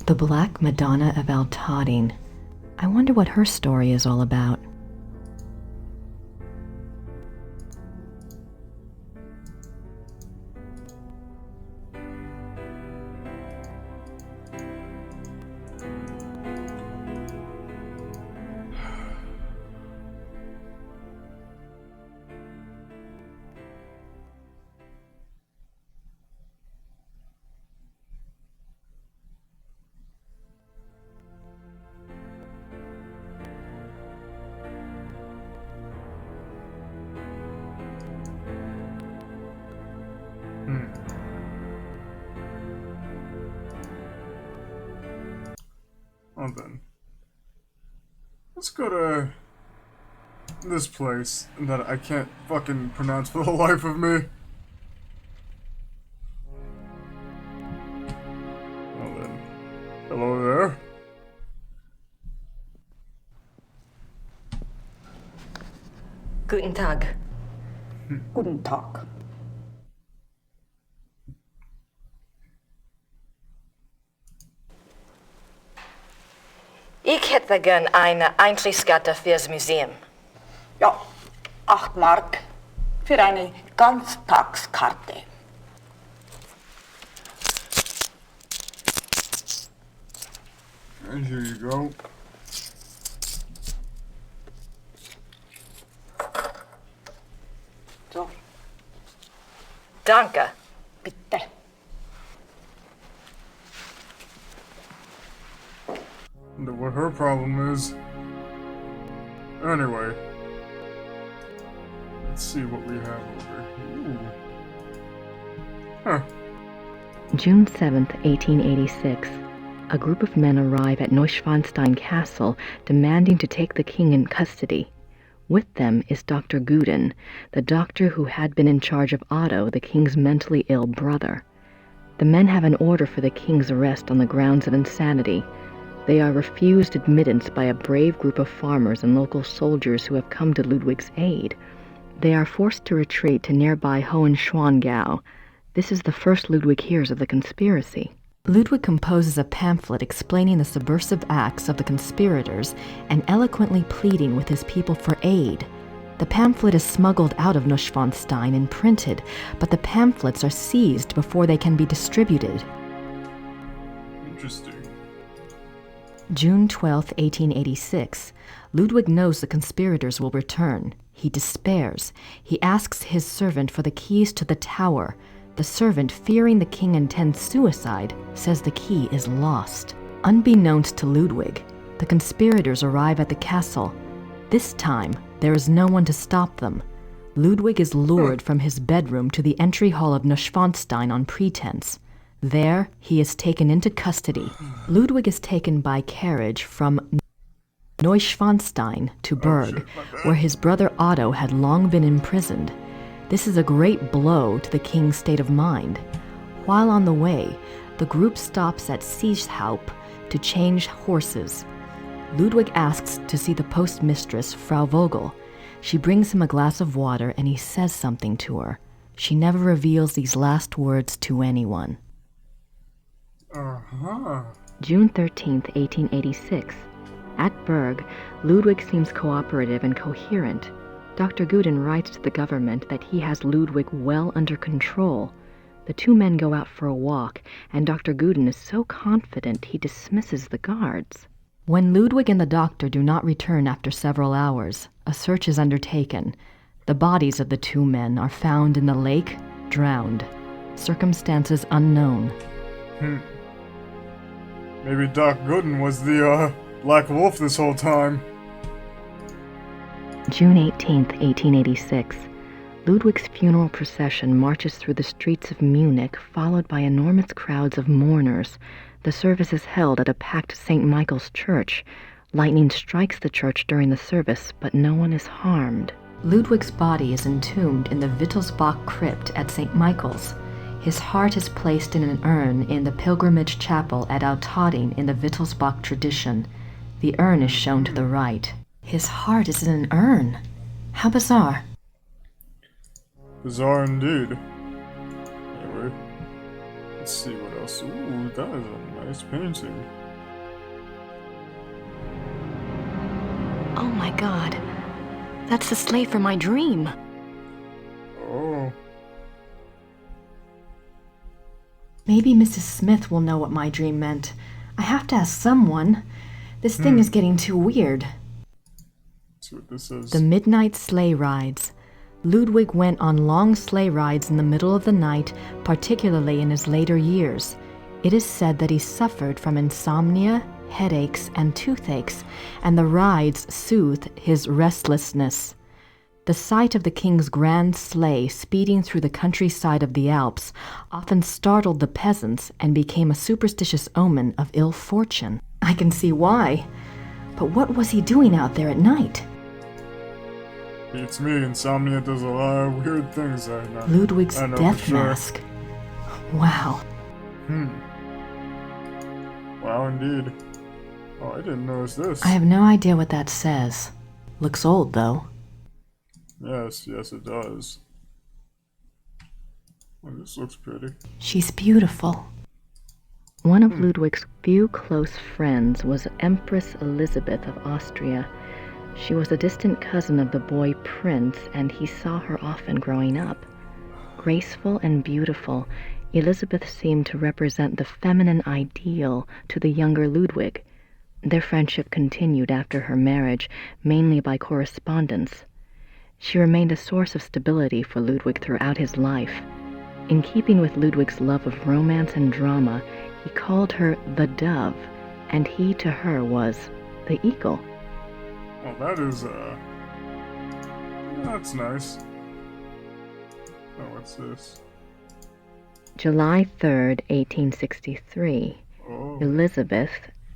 The Black Madonna of Altadine. I wonder what her story is all about.
Well then. Let's go to this place that I can't fucking pronounce for the life of me. Well then. Hello there.
Guten Tag.
Guten Tag.
Ich hätte gern eine Eintrittskarte fürs Museum.
Ja, 8 Mark für eine Ganztagskarte.
And here you go.
So.
Danke.
Bitte.
Wonder what her problem is. Anyway. Let's see what we have over here. Huh.
June 7th, 1886. A group of men arrive at Neuschwanstein Castle demanding to take the king in custody. With them is Dr. Guden, the doctor who had been in charge of Otto, the king's mentally ill brother. The men have an order for the king's arrest on the grounds of insanity. They are refused admittance by a brave group of farmers and local soldiers who have come to Ludwig's aid. They are forced to retreat to nearby Hohenschwangau. This is the first Ludwig hears of the conspiracy.
Ludwig composes a pamphlet explaining the subversive acts of the conspirators and eloquently pleading with his people for aid. The pamphlet is smuggled out of Neuschwanstein and printed, but the pamphlets are seized before they can be distributed.
Interesting.
June 12, 1886. Ludwig knows the conspirators will return. He despairs. He asks his servant for the keys to the tower. The servant, fearing the king intends suicide, says the key is lost. Unbeknownst to Ludwig, the conspirators arrive at the castle. This time, there is no one to stop them. Ludwig is lured from his bedroom to the entry hall of Neuschwanstein on pretense. There, he is taken into custody. Ludwig is taken by carriage from Neuschwanstein to Berg, where his brother Otto had long been imprisoned. This is a great blow to the king's state of mind. While on the way, the group stops at Sieshaupt to change horses. Ludwig asks to see the postmistress, Frau Vogel. She brings him a glass of water and he says something to her. She never reveals these last words to anyone. June 13th, 1886. At Berg, Ludwig seems cooperative and coherent. Dr. Guden writes to the government that he has Ludwig well under control. The two men go out for a walk, and Dr. Guden is so confident he dismisses the guards. When Ludwig and the doctor do not return after several hours, a search is undertaken. The bodies of the two men are found in the lake, drowned. Circumstances unknown.
Maybe Doc Gooden was the, Black Wolf this whole time.
June 18th, 1886. Ludwig's funeral procession marches through the streets of Munich, followed by enormous crowds of mourners. The service is held at a packed St. Michael's church. Lightning strikes the church during the service, but no one is harmed. Ludwig's body is entombed in the Wittelsbach crypt at St. Michael's. His heart is placed in an urn in the pilgrimage chapel at Altading in the Wittelsbach tradition. The urn is shown to the right. His heart is in an urn. How bizarre.
Bizarre indeed. Anyway, let's see what else. Ooh, that is a nice painting.
Oh my god. That's the slave from my dream.
Oh.
Maybe Mrs. Smith will know what my dream meant. I have to ask someone. This thing is getting too weird.
Let's see what this is.
The midnight sleigh rides. Ludwig went on long sleigh rides in the middle of the night, particularly in his later years. It is said that he suffered from insomnia, headaches, and toothaches, and the rides soothed his restlessness. The sight of the king's grand sleigh speeding through the countryside of the Alps often startled the peasants and became a superstitious omen of ill fortune. I can see why. But what was he doing out there at night?
Beats me, insomnia does a lot of weird things at night.
Ludwig's
I know
death
for sure.
mask. Wow.
Wow, indeed. Oh, I didn't notice this.
I have no idea what that says. Looks old, though.
Yes, it does. Oh, this looks pretty.
She's beautiful.
One of Ludwig's few close friends was Empress Elizabeth of Austria. She was a distant cousin of the boy Prince, and he saw her often growing up. Graceful and beautiful, Elizabeth seemed to represent the feminine ideal to the younger Ludwig. Their friendship continued after her marriage, mainly by correspondence. She remained a source of stability for Ludwig throughout his life. In keeping with Ludwig's love of romance and drama, he called her the Dove, and he to her was the Eagle.
Oh, that is, that's nice. Oh, what's this?
July 3rd, 1863.
Oh.
Elizabeth,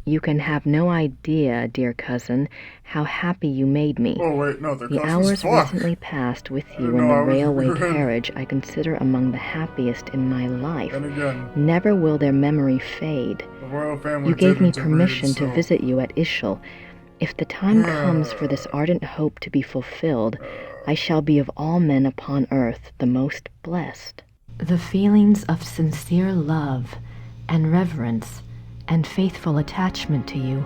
you can have no idea, dear cousin, how happy you made me.
Oh, wait, no,
the hours recently passed with you in the railway carriage I consider among the happiest in my life.
And again,
never will their memory fade.
the royal family
You gave me
didn't
permission
agree,
to
so-
visit you at Ischl. If the time comes for this ardent hope to be fulfilled, I shall be of all men upon earth the most blessed.
The feelings of sincere love and reverence and faithful attachment to you,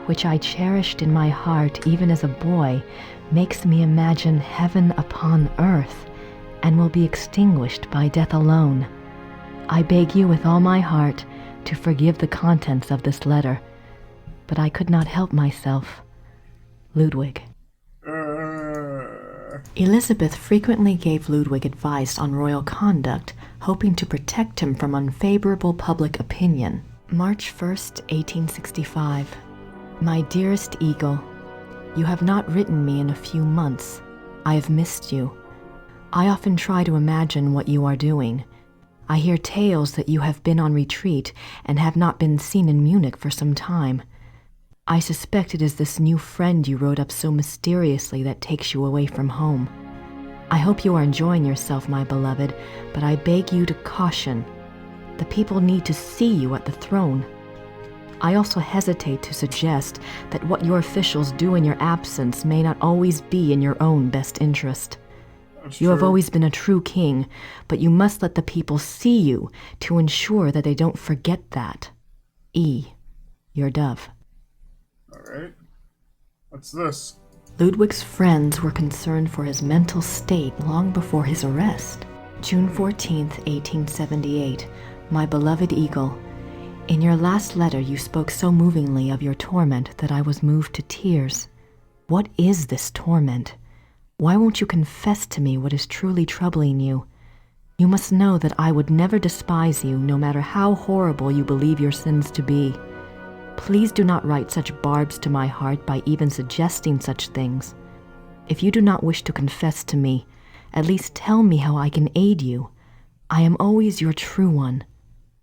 which I cherished in my heart even as a boy, makes me imagine heaven upon earth and will be extinguished by death alone. I beg you with all my heart to forgive the contents of this letter, but I could not help myself. Ludwig. Elizabeth frequently gave Ludwig advice on royal conduct, hoping to protect him from unfavorable public opinion. March 1st, 1865. My dearest Eagle, you have not written me in a few months. I have missed you. I often try to imagine what you are doing. I hear tales that you have been on retreat and have not been seen in Munich for some time. I suspect it is this new friend you wrote up so mysteriously that takes you away from home. I hope you are enjoying yourself, my beloved, but I beg you to caution. The people need to see you at the throne. I also hesitate to suggest that what your officials do in your absence may not always be in your own best interest. You have always been a true king, but you must let the people see you to ensure that they don't forget that. E. Your dove.
Alright. What's this?
Ludwig's friends were concerned for his mental state long before his arrest. June 14th, 1878. My beloved Eagle, in your last letter you spoke so movingly of your torment that I was moved to tears. What is this torment? Why won't you confess to me what is truly troubling you? You must know that I would never despise you, no matter how horrible you believe your sins to be. Please do not write such barbs to my heart by even suggesting such things. If you do not wish to confess to me, at least tell me how I can aid you. I am always your true one,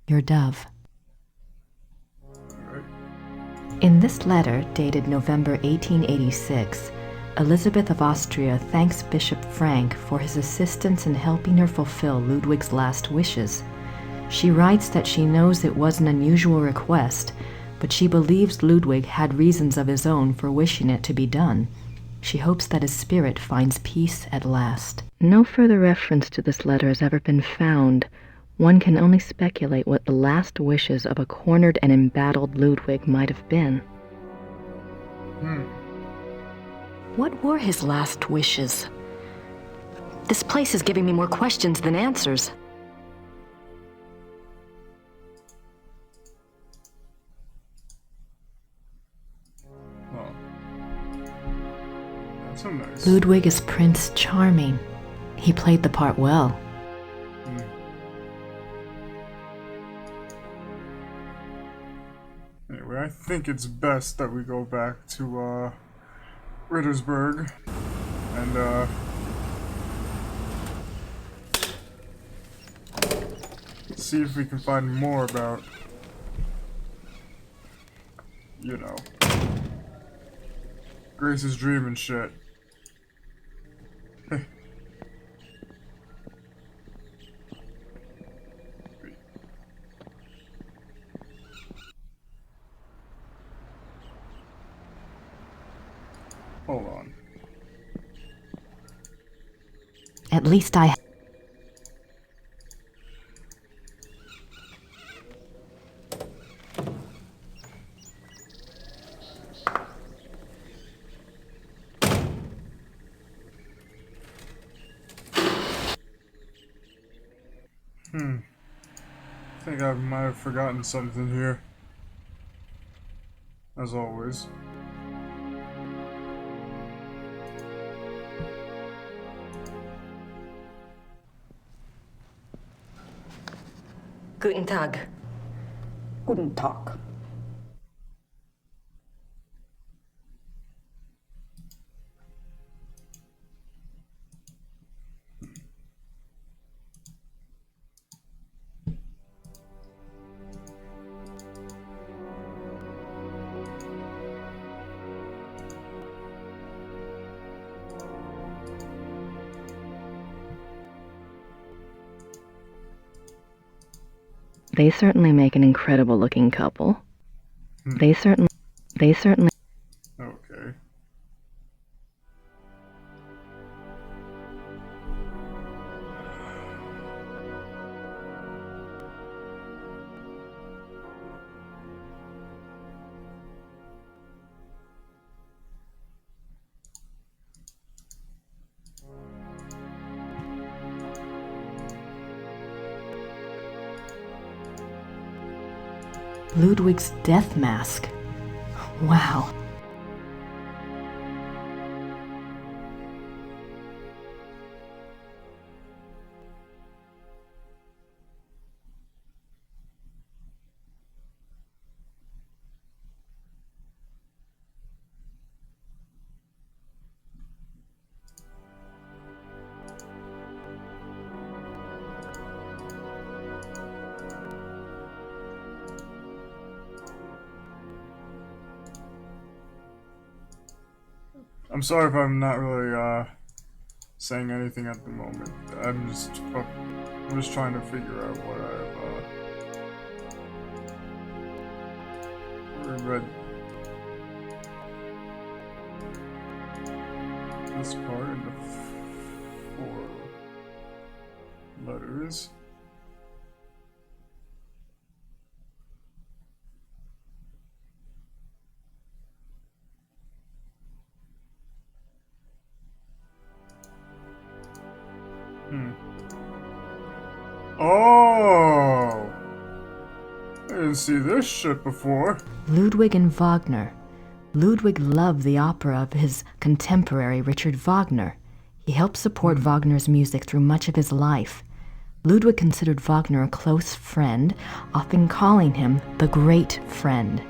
your dove. In this letter, dated November 1886, Elizabeth of Austria thanks Bishop Frank for his assistance in helping her fulfill Ludwig's last wishes. She writes that she knows it was an unusual request, but she believes Ludwig had reasons of his own for wishing it to be done. She hopes that his spirit finds peace at last.
No further reference to this letter has ever been found. One can only speculate what the last wishes of a cornered and embattled Ludwig might have been.
What were his last wishes? This place is giving me more questions than answers.
That's so nice.
Ludwig is Prince Charming. He played the part well.
Anyway, I think it's best that we go back to, Rittersburg, and, see if we can find more about, you know, Grace's dream and shit. Hold on.
At least I...
I think I might have forgotten something here. As always.
Guten Tag.
Guten Tag.
They certainly make an incredible looking couple. They certainly...
Okay.
Ludwig's death mask. Wow.
I'm sorry if I'm not really, saying anything at the moment. I'm just trying to figure out what I've, read this part in the 4 letters. Oh! I didn't see this shit before.
Ludwig and Wagner. Ludwig loved the opera of his contemporary Richard Wagner. He helped support Wagner's music through much of his life. Ludwig considered Wagner a close friend, often calling him the great friend.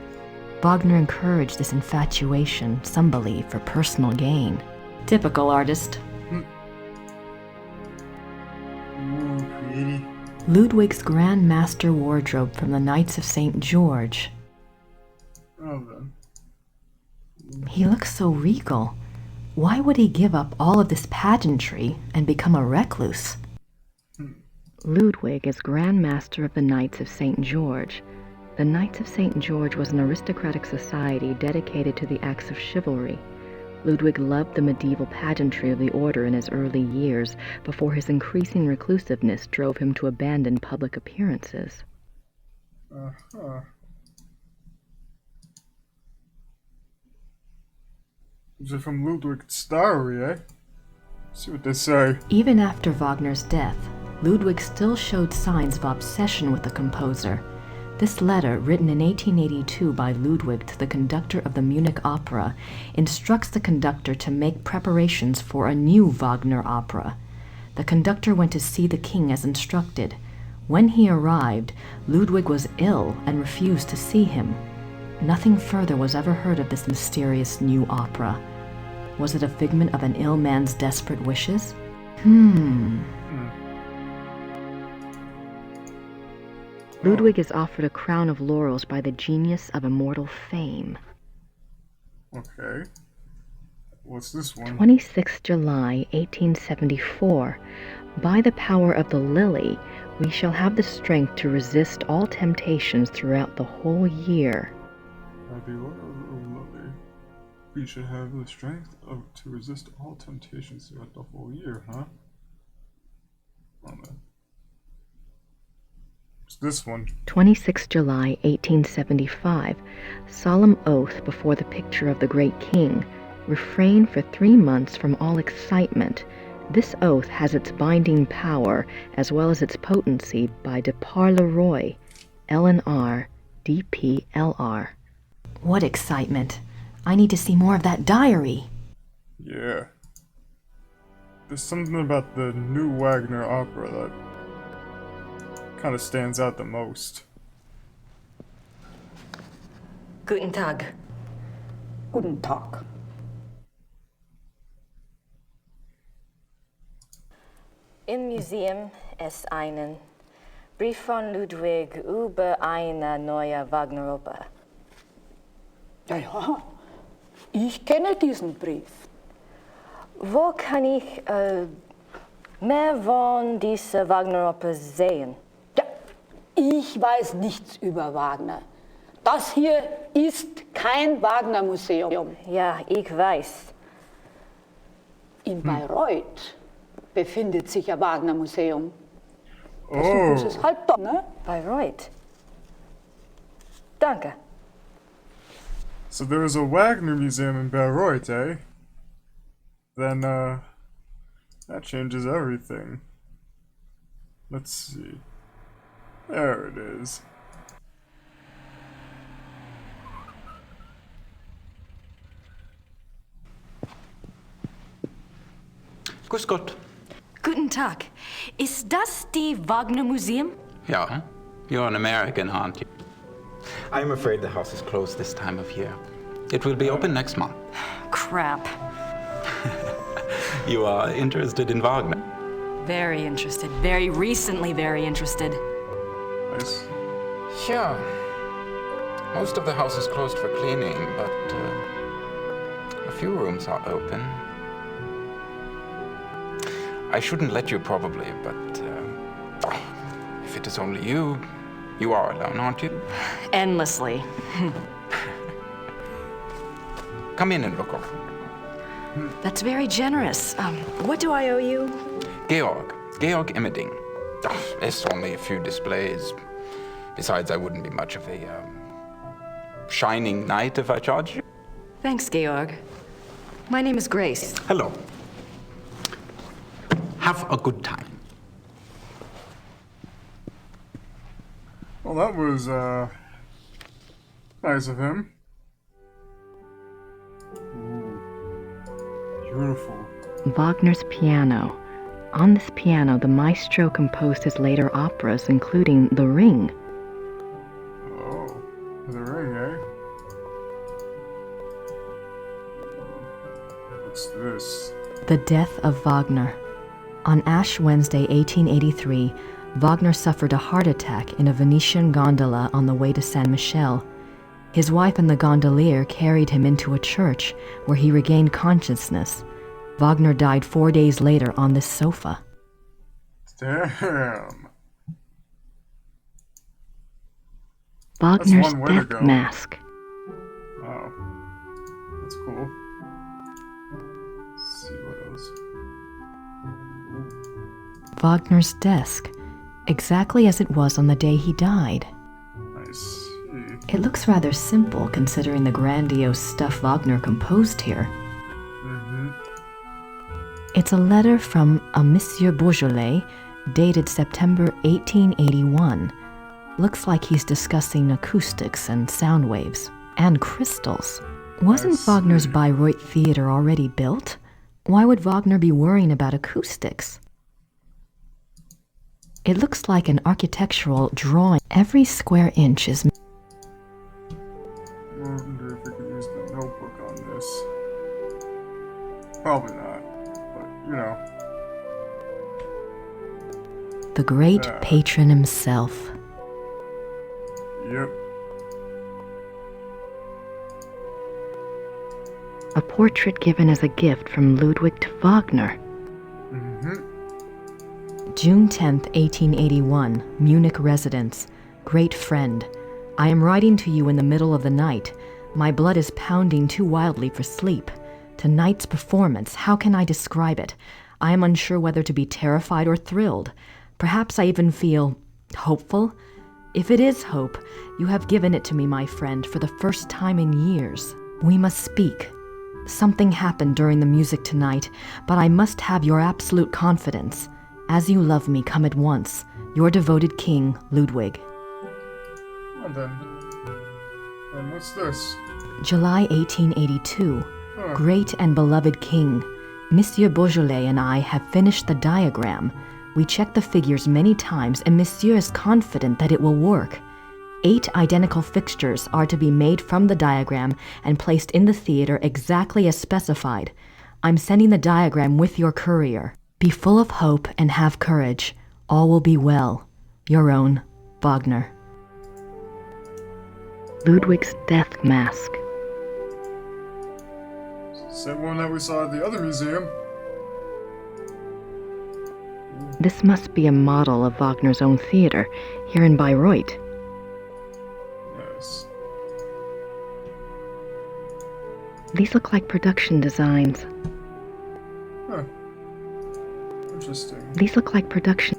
Wagner encouraged this infatuation, some believe, for personal gain. Typical artist.
Ooh, pretty.
Ludwig's Grand Master wardrobe from the Knights of St. George.
Oh, then.
He looks so regal. Why would he give up all of this pageantry and become a recluse?
Ludwig is Grand Master of the Knights of St. George. The Knights of St. George was an aristocratic society dedicated to the acts of chivalry. Ludwig loved the medieval pageantry of the order in his early years, before his increasing reclusiveness drove him to abandon public appearances.
Uh-huh. These are from Ludwig's diary, eh? See what they say.
Even after Wagner's death, Ludwig still showed signs of obsession with the composer. This letter, written in 1882 by Ludwig to the conductor of the Munich Opera, instructs the conductor to make preparations for a new Wagner opera. The conductor went to see the king as instructed. When he arrived, Ludwig was ill and refused to see him. Nothing further was ever heard of this mysterious new opera. Was it a figment of an ill man's desperate wishes?
Ludwig is offered a crown of laurels by the genius of immortal fame.
Okay. What's this one?
26 July 1874. By the power of the lily, we shall have the strength to resist all temptations throughout the whole year.
By the order of the lily, we should have the strength to resist all temptations throughout the whole year, huh? Oh, no. What's this one?
26 July 1875. Solemn oath before the picture of the great king. Refrain for 3 months from all excitement. This oath has its binding power as well as its potency by de par le Roy, LNR, DPLR.
What excitement! I need to see more of that diary.
Yeah. There's something about the new Wagner opera that kind of stands out the most.
Guten Tag.
Guten Tag.
Im Museum ist einen Brief von Ludwig über eine neue Wagner-Oper.
Ja, ich kenne diesen Brief.
Wo kann ich mehr von dieser Wagner-Oper sehen?
Ja, ich weiß nichts über Wagner. Das hier ist kein Wagner-Museum.
Ja, ich weiß.
In Bayreuth befindet sich ein Wagner-Museum. Das
Oh.
muss es halt doch, ne?
Bayreuth. Danke.
So there is a Wagner museum in Bayreuth, eh? Then, that changes everything. Let's see. There it is.
Grüß Gott.
Guten Tag. Ist das die Wagner Museum?
Ja, you're an American, aren't you? I'm afraid the house is closed this time of year. It will be open next month.
Crap.
You are interested in Wagner?
Very interested. Very recently very interested.
Nice.
Sure. Most of the house is closed for cleaning, but a few rooms are open. I shouldn't let you probably, but if it is only you, you are alone, aren't you?
Endlessly.
come in and look over.
That's very generous. What do I owe you?
Georg Emmerding. Oh, it's only a few displays. Besides, I wouldn't be much of a shining knight if I charged you.
Thanks, Georg. My name is Grace.
Hello. Have a good time.
Well, that was, nice of him. Ooh, beautiful.
Wagner's piano. On this piano, the maestro composed his later operas, including The Ring.
Oh, The Ring, eh? What's this?
The Death of Wagner. On Ash Wednesday, 1883, Wagner suffered a heart attack in a Venetian gondola on the way to San Michele. His wife and the gondolier carried him into a church, where he regained consciousness. Wagner died 4 days later on this sofa.
Damn.
Wagner's Death Mask.
Wow. That's cool. Let's see what else.
Wagner's desk, exactly as it was on the day he died.
I see.
It looks rather simple considering the grandiose stuff Wagner composed here. It's a letter from a Monsieur Beaujolais, dated September 1881. Looks like he's discussing acoustics and sound waves, and crystals. Wasn't Wagner's Bayreuth Theater already built? Why would Wagner be worrying about acoustics? It looks like an architectural drawing. Every square inch is...
I wonder if we could use the notebook on this. Probably not, but you know.
The great patron himself.
Yep.
A portrait given as a gift from Ludwig to Wagner.
June 10th, 1881, Munich residence. Great friend. I am writing to you in the middle of the night. My blood is pounding too wildly for sleep. Tonight's performance, how can I describe it? I am unsure whether to be terrified or thrilled. Perhaps I even feel hopeful. If it is hope, you have given it to me, my friend, for the first time in years. We must speak. Something happened during the music tonight, but I must have your absolute confidence. As you love me, come at once. Your devoted king, Ludwig.
Well then. And what's this?
July 1882. Great and beloved king, Monsieur Beaujolais and I have finished the diagram. We checked the figures many times and Monsieur is confident that it will work. 8 identical fixtures are to be made from the diagram and placed in the theater exactly as specified. I'm sending the diagram with your courier. Be full of hope and have courage. All will be well. Your own, Wagner.
Ludwig's Death Mask.
Same one that we saw at the other museum.
This must be a model of Wagner's own theater, here in Bayreuth.
Yes.
These look like production designs.
Huh. Interesting.
These look like production.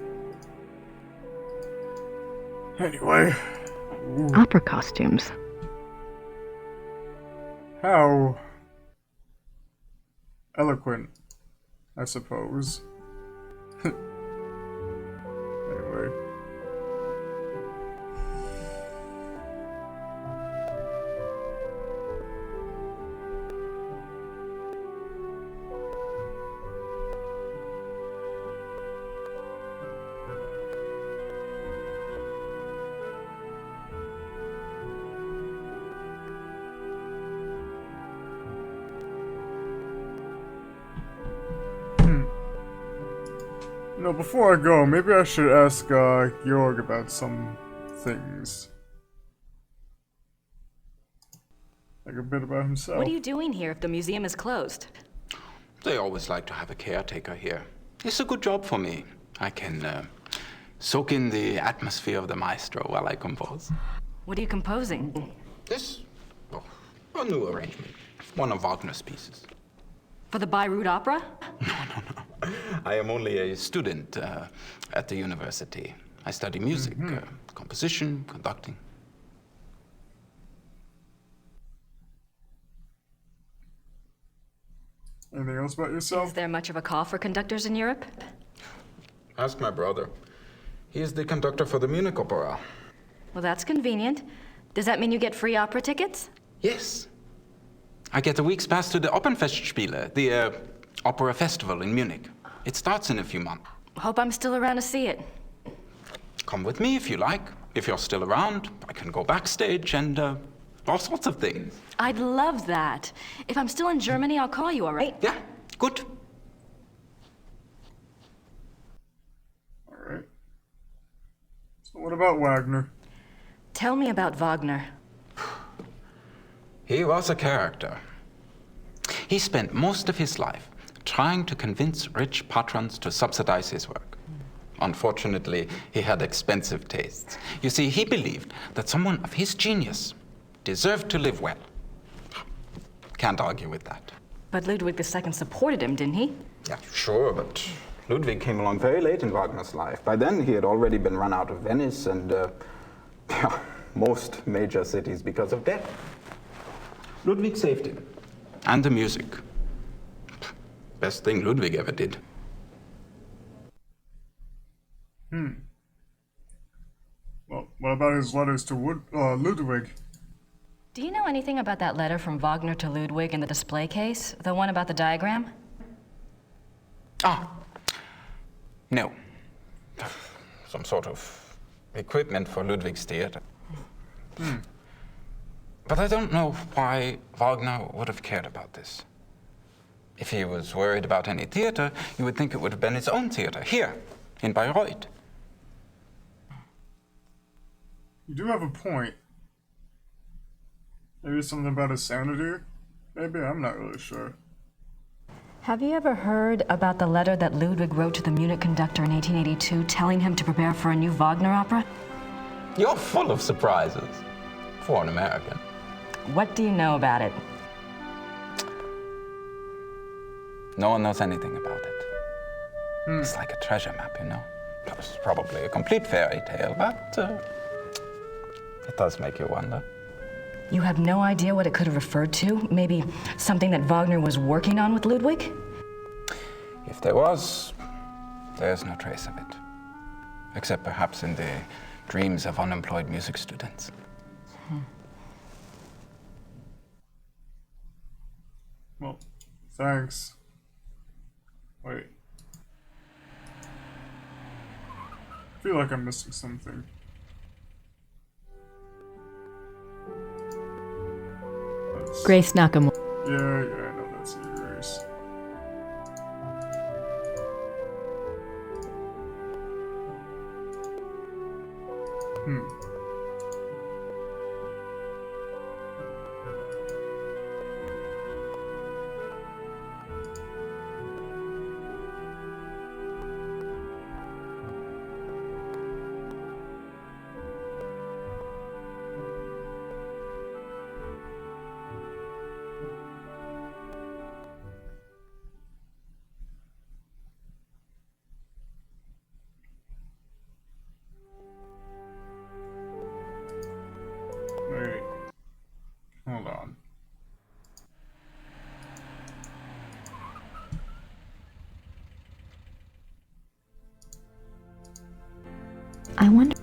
Anyway.
Opera costumes.
How eloquent, I suppose. Anyway. You know, before I go, maybe I should ask Georg about some things. Like a bit about himself.
What are you doing here if the museum is closed?
They always like to have a caretaker here. It's a good job for me. I can soak in the atmosphere of the maestro while I compose.
What are you composing?
This? Oh, a new arrangement. One of Wagner's pieces.
For the Bayreuth Opera?
I am only a student at the university. I study music, composition, conducting.
Anything else about yourself?
Is there much of a call for conductors in Europe?
Ask my brother. He is the conductor for the Munich Opera.
Well, that's convenient. Does that mean you get free opera tickets?
Yes. I get a week's pass to the Opernfestspiele, the opera festival in Munich. It starts in a few months.
Hope I'm still around to see it.
Come with me if you like. If you're still around, I can go backstage and all sorts of things.
I'd love that. If I'm still in Germany, I'll call you, all right?
Yeah, good.
All right. So what about Wagner?
Tell me about Wagner.
He was a character. He spent most of his life trying to convince rich patrons to subsidize his work. Unfortunately, he had expensive tastes. You see, he believed that someone of his genius deserved to live well. Can't argue with that.
But Ludwig II supported him, didn't he?
Yeah, sure, but Ludwig came along very late in Wagner's life. By then, he had already been run out of Venice and most major cities because of debt. Ludwig saved him. And the music. Best thing Ludwig ever did.
Well, what about his letters to Ludwig?
Do you know anything about that letter from Wagner to Ludwig in the display case? The one about the diagram?
Ah, no. Some sort of equipment for Ludwig's theater. But I don't know why Wagner would have cared about this. If he was worried about any theater, you would think it would have been his own theater, here, in Bayreuth.
You do have a point. Maybe something about his sanity? Maybe, I'm not really sure.
Have you ever heard about the letter that Ludwig wrote to the Munich conductor in 1882 telling him to prepare for a new Wagner opera?
You're full of surprises, for an American.
What do you know about it?
No one knows anything about it. It's like a treasure map, you know? It's probably a complete fairy tale, but it does make you wonder.
You have no idea what it could have referred to? Maybe something that Wagner was working on with Ludwig?
If there was, there's no trace of it. Except perhaps in the dreams of unemployed music students.
Well, thanks. Wait. I feel like I'm missing something.
Grace Nakamura.
Yeah, I know that's you, Grace. Wait. Hold on.
I wonder.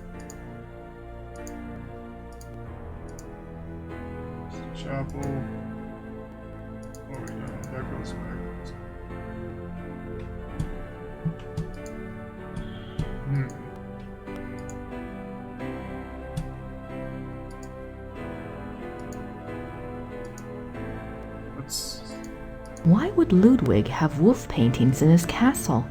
Chapel. Oh yeah, that goes backwards.
Why would Ludwig have wolf paintings in his castle?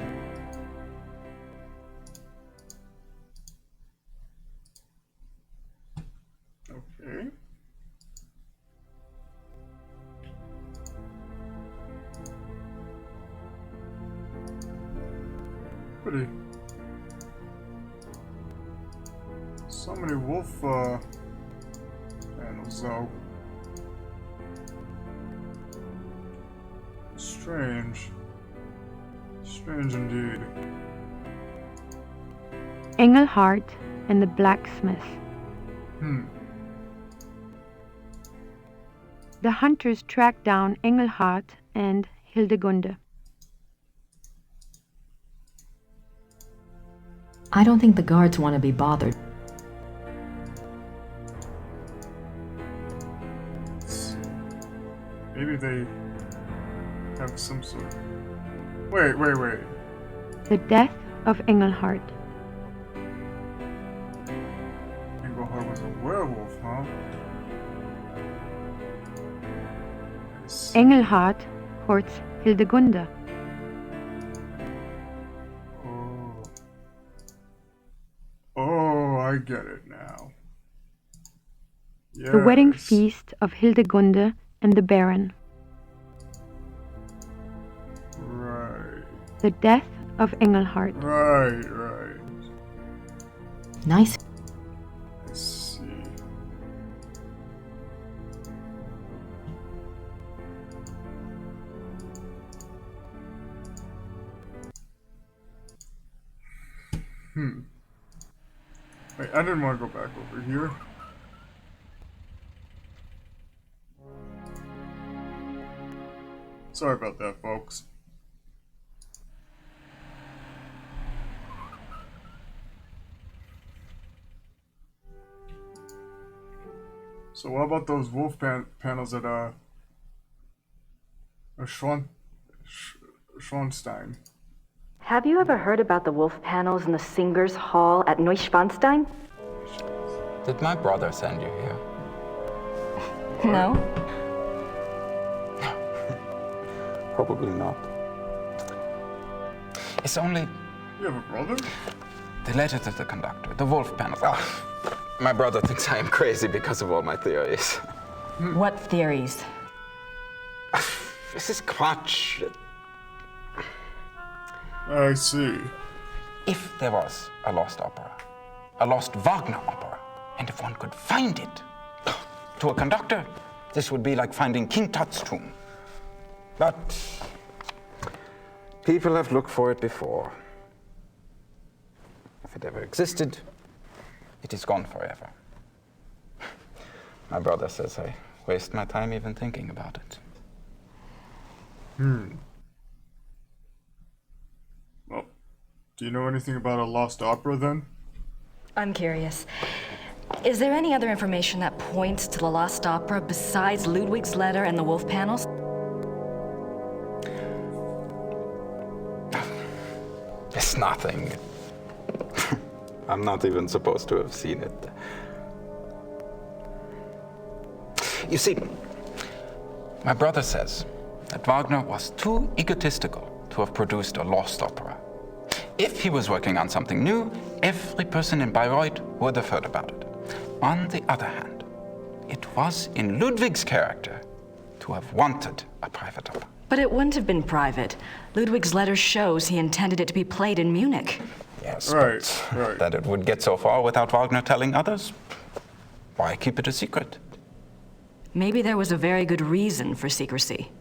Okay. Pretty. So many wolf panels though. Strange. Strange indeed.
Engelhart and the blacksmith. The hunters track down Engelhart and Hildegunde.
I don't think the guards want to be bothered.
Maybe they have some sort of... Wait.
The death of Engelhart.
Engelhart was a werewolf, huh?
Engelhart courts Hildegunde.
Oh, I get it now.
The wedding feast of Hildegunde and the Baron.
Right.
The death of Engelhart.
Right.
Nice.
I see. Wait, I didn't want to go back over here. Sorry about that, folks. So what about those wolf panels at Schwanstein?
Have you ever heard about the wolf panels in the Singers' Hall at Neuschwanstein?
Did my brother send you here?
No.
Probably not. It's only...
You have a brother?
The letter to the conductor, the wolf panels. Oh, my brother thinks I am crazy because of all my theories.
What theories?
This is Quatsch.
I see.
If there was a lost opera, a lost Wagner opera, and if one could find it, to a conductor, this would be like finding King Tut's tomb. But people have looked for it before. If it ever existed, it is gone forever. My brother says I waste my time even thinking about it.
Well, do you know anything about a lost opera then?
I'm curious. Is there any other information that points to the lost opera besides Ludwig's letter and the wolf panels?
It's nothing. I'm not even supposed to have seen it. You see, my brother says that Wagner was too egotistical to have produced a lost opera. If he was working on something new, every person in Bayreuth would have heard about it. On the other hand, it was in Ludwig's character to have wanted a private opera.
But it wouldn't have been private. Ludwig's letter shows he intended it to be played in Munich.
Yes,
right.
That it would get so far without Wagner telling others? Why keep it a secret?
Maybe there was a very good reason for secrecy.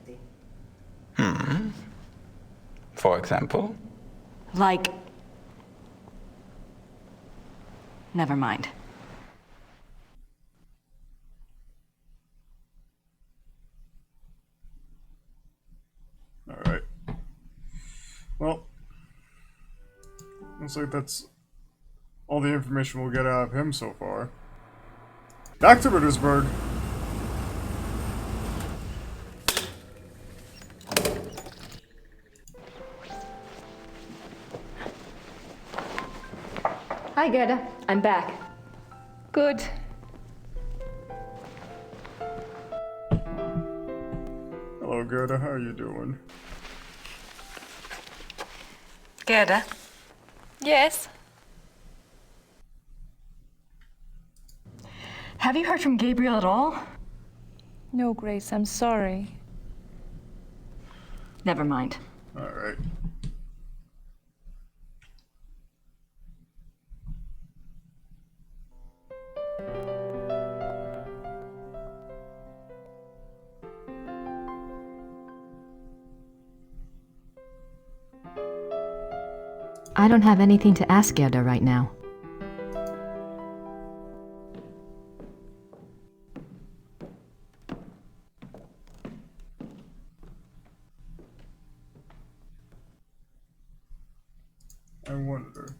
For example?
Like... Never mind.
Alright. Well, looks like that's all the information we'll get out of him so far. Back to Rittersburg.
Hi, Gerda. I'm back.
Good.
Hello, Gerda. How are you doing?
Gerda?
Yes?
Have you heard from Gabriel at all?
No, Grace, I'm sorry.
Never mind.
Alright.
I don't have anything to ask Gerda right now.
I wonder.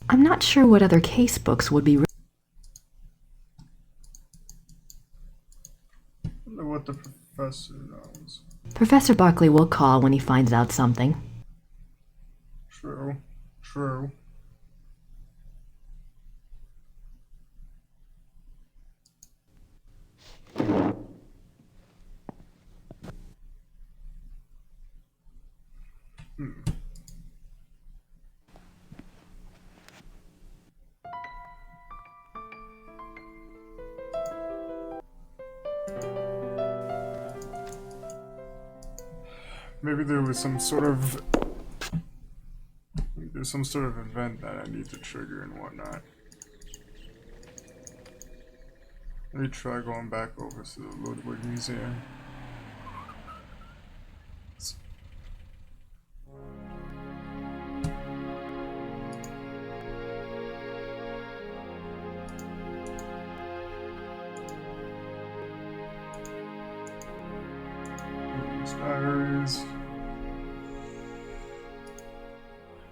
I'm not sure what other case books would be.
Wonder what the professor knows.
Professor Barkley will call when he finds out something.
True. True. Maybe there was some sort of... There's some sort of event that I need to trigger and whatnot. Let me try going back over to the Ludwig Museum. Diaries.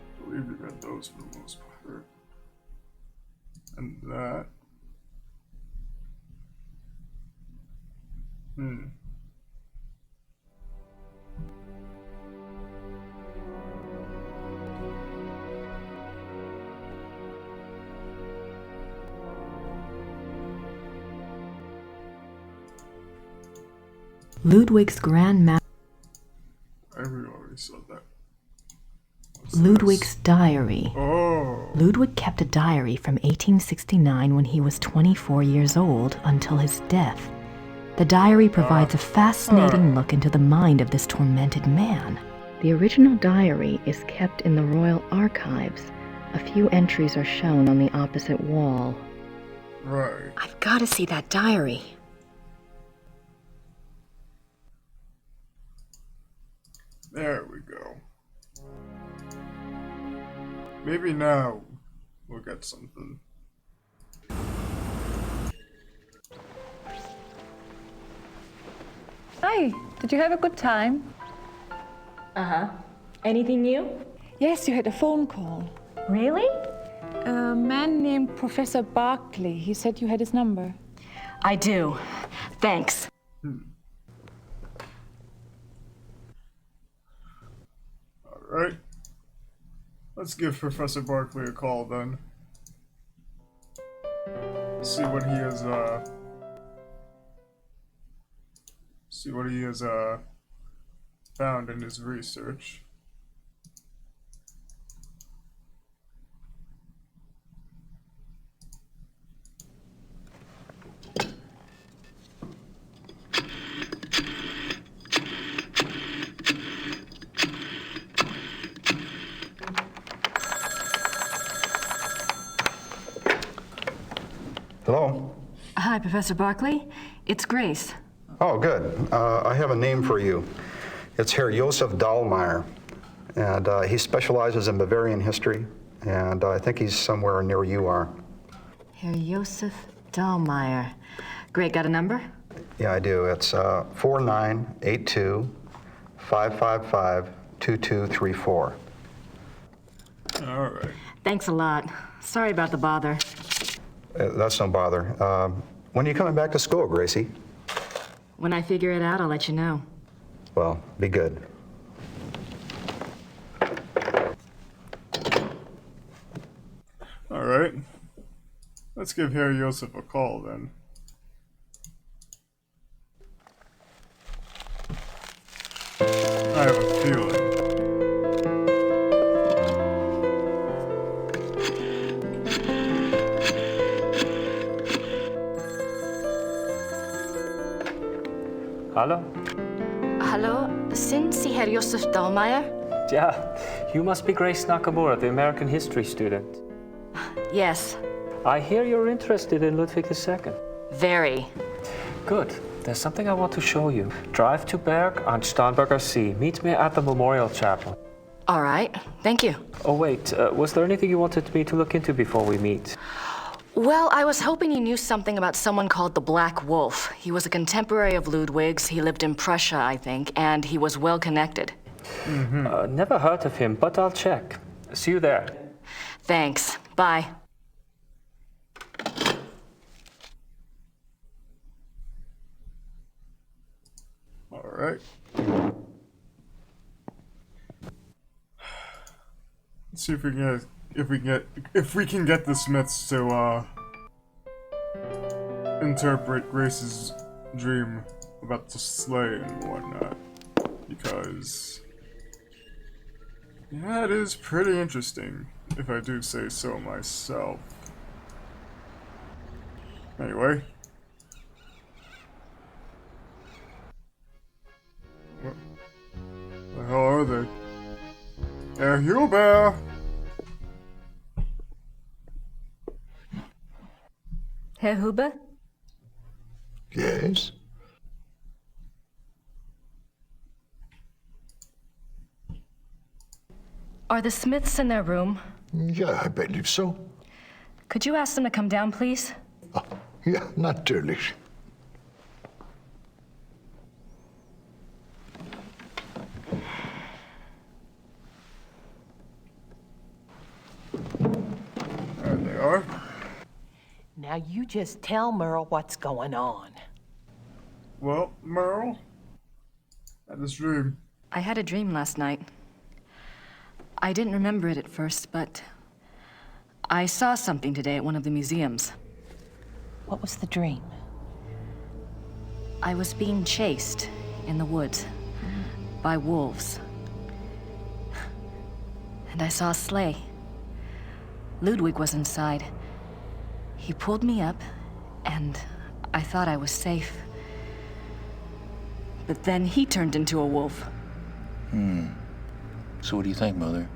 I believe we read those for the most part. And that.
Ludwig's grandmaster.
I already saw that.
Ludwig's diary.
Oh.
Ludwig kept a diary from 1869 when he was 24 years old until his death. The diary provides a fascinating look into the mind of this tormented man.
The original diary is kept in the Royal Archives. A few entries are shown on the opposite wall.
Right.
I've got to see that diary.
There we go. Maybe now we'll get something.
Hi, did you have a good time?
Uh-huh. Anything new?
Yes, you had a phone call.
Really?
A man named Professor Barkley. He said you had his number.
I do. Thanks.
Alright. Let's give Professor Barkley a call then. See what he has, found in his research.
Hello?
Hi, Professor Barkley. It's Grace.
Oh, good. I have a name for you. It's Herr Josef Dahlmeier, and he specializes in Bavarian history, and I think he's somewhere near you are.
Herr Josef Dahlmeier. Great, got a number?
Yeah, I do. It's 4982-555-2234.
All right.
Thanks a lot. Sorry about the bother.
That's no bother. When are you coming back to school, Gracie?
When I figure it out, I'll let you know.
Well, be good.
All right. Let's give Herr Josef a call then. I have a feeling.
Hallo?
Hallo, sind Sie Herr Josef Dahlmeier?
Yeah, you must be Grace Nakamura, the American history student.
Yes.
I hear you're interested in Ludwig II.
Very.
Good. There's something I want to show you. Drive to Berg on Starnberger See. Meet me at the Memorial Chapel.
All right, thank you.
Oh, wait, was there anything you wanted me to look into before we meet?
Well, I was hoping you knew something about someone called the Black Wolf. He was a contemporary of Ludwig's. He lived in Prussia, I think, and he was well connected.
Never heard of him, but I'll check. See you there.
Thanks. Bye.
All right. Let's see if we can get the Smiths to interpret Grace's dream about the sleigh and whatnot, because that is pretty interesting, if I do say so myself. Anyway. What the hell are they? Herr Huber!
Herr Huber?
Yes?
Are the Smiths in their room?
Ja, I believe so.
Could you ask them to come down, please?
Ja, natürlich.
There they are.
Now you just tell Merle what's going on.
Well, Merle, I had this dream.
I had a dream last night. I didn't remember it at first, but I saw something today at one of the museums.
What was the dream?
I was being chased in the woods by wolves. And I saw a sleigh. Ludwig was inside. He pulled me up, and I thought I was safe. But then he turned into a wolf.
So what do you think, Mother?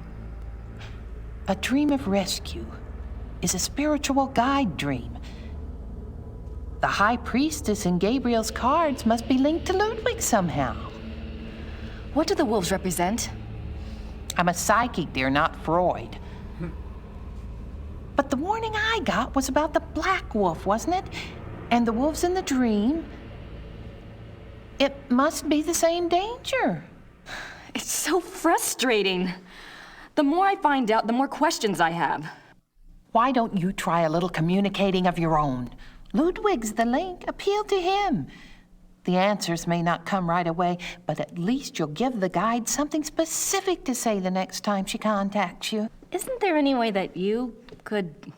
A dream of rescue is a spiritual guide dream. The High Priestess in Gabriel's cards must be linked to Ludwig somehow.
What do the wolves represent?
I'm a psychic, dear, not Freud. But the warning I got was about the Black Wolf, wasn't it? And the wolves in the dream. It must be the same danger.
It's so frustrating. The more I find out, the more questions I have.
Why don't you try a little communicating of your own? Ludwig's the link. Appeal to him. The answers may not come right away, but at least you'll give the guide something specific to say the next time she contacts you.
Isn't there any way that you could,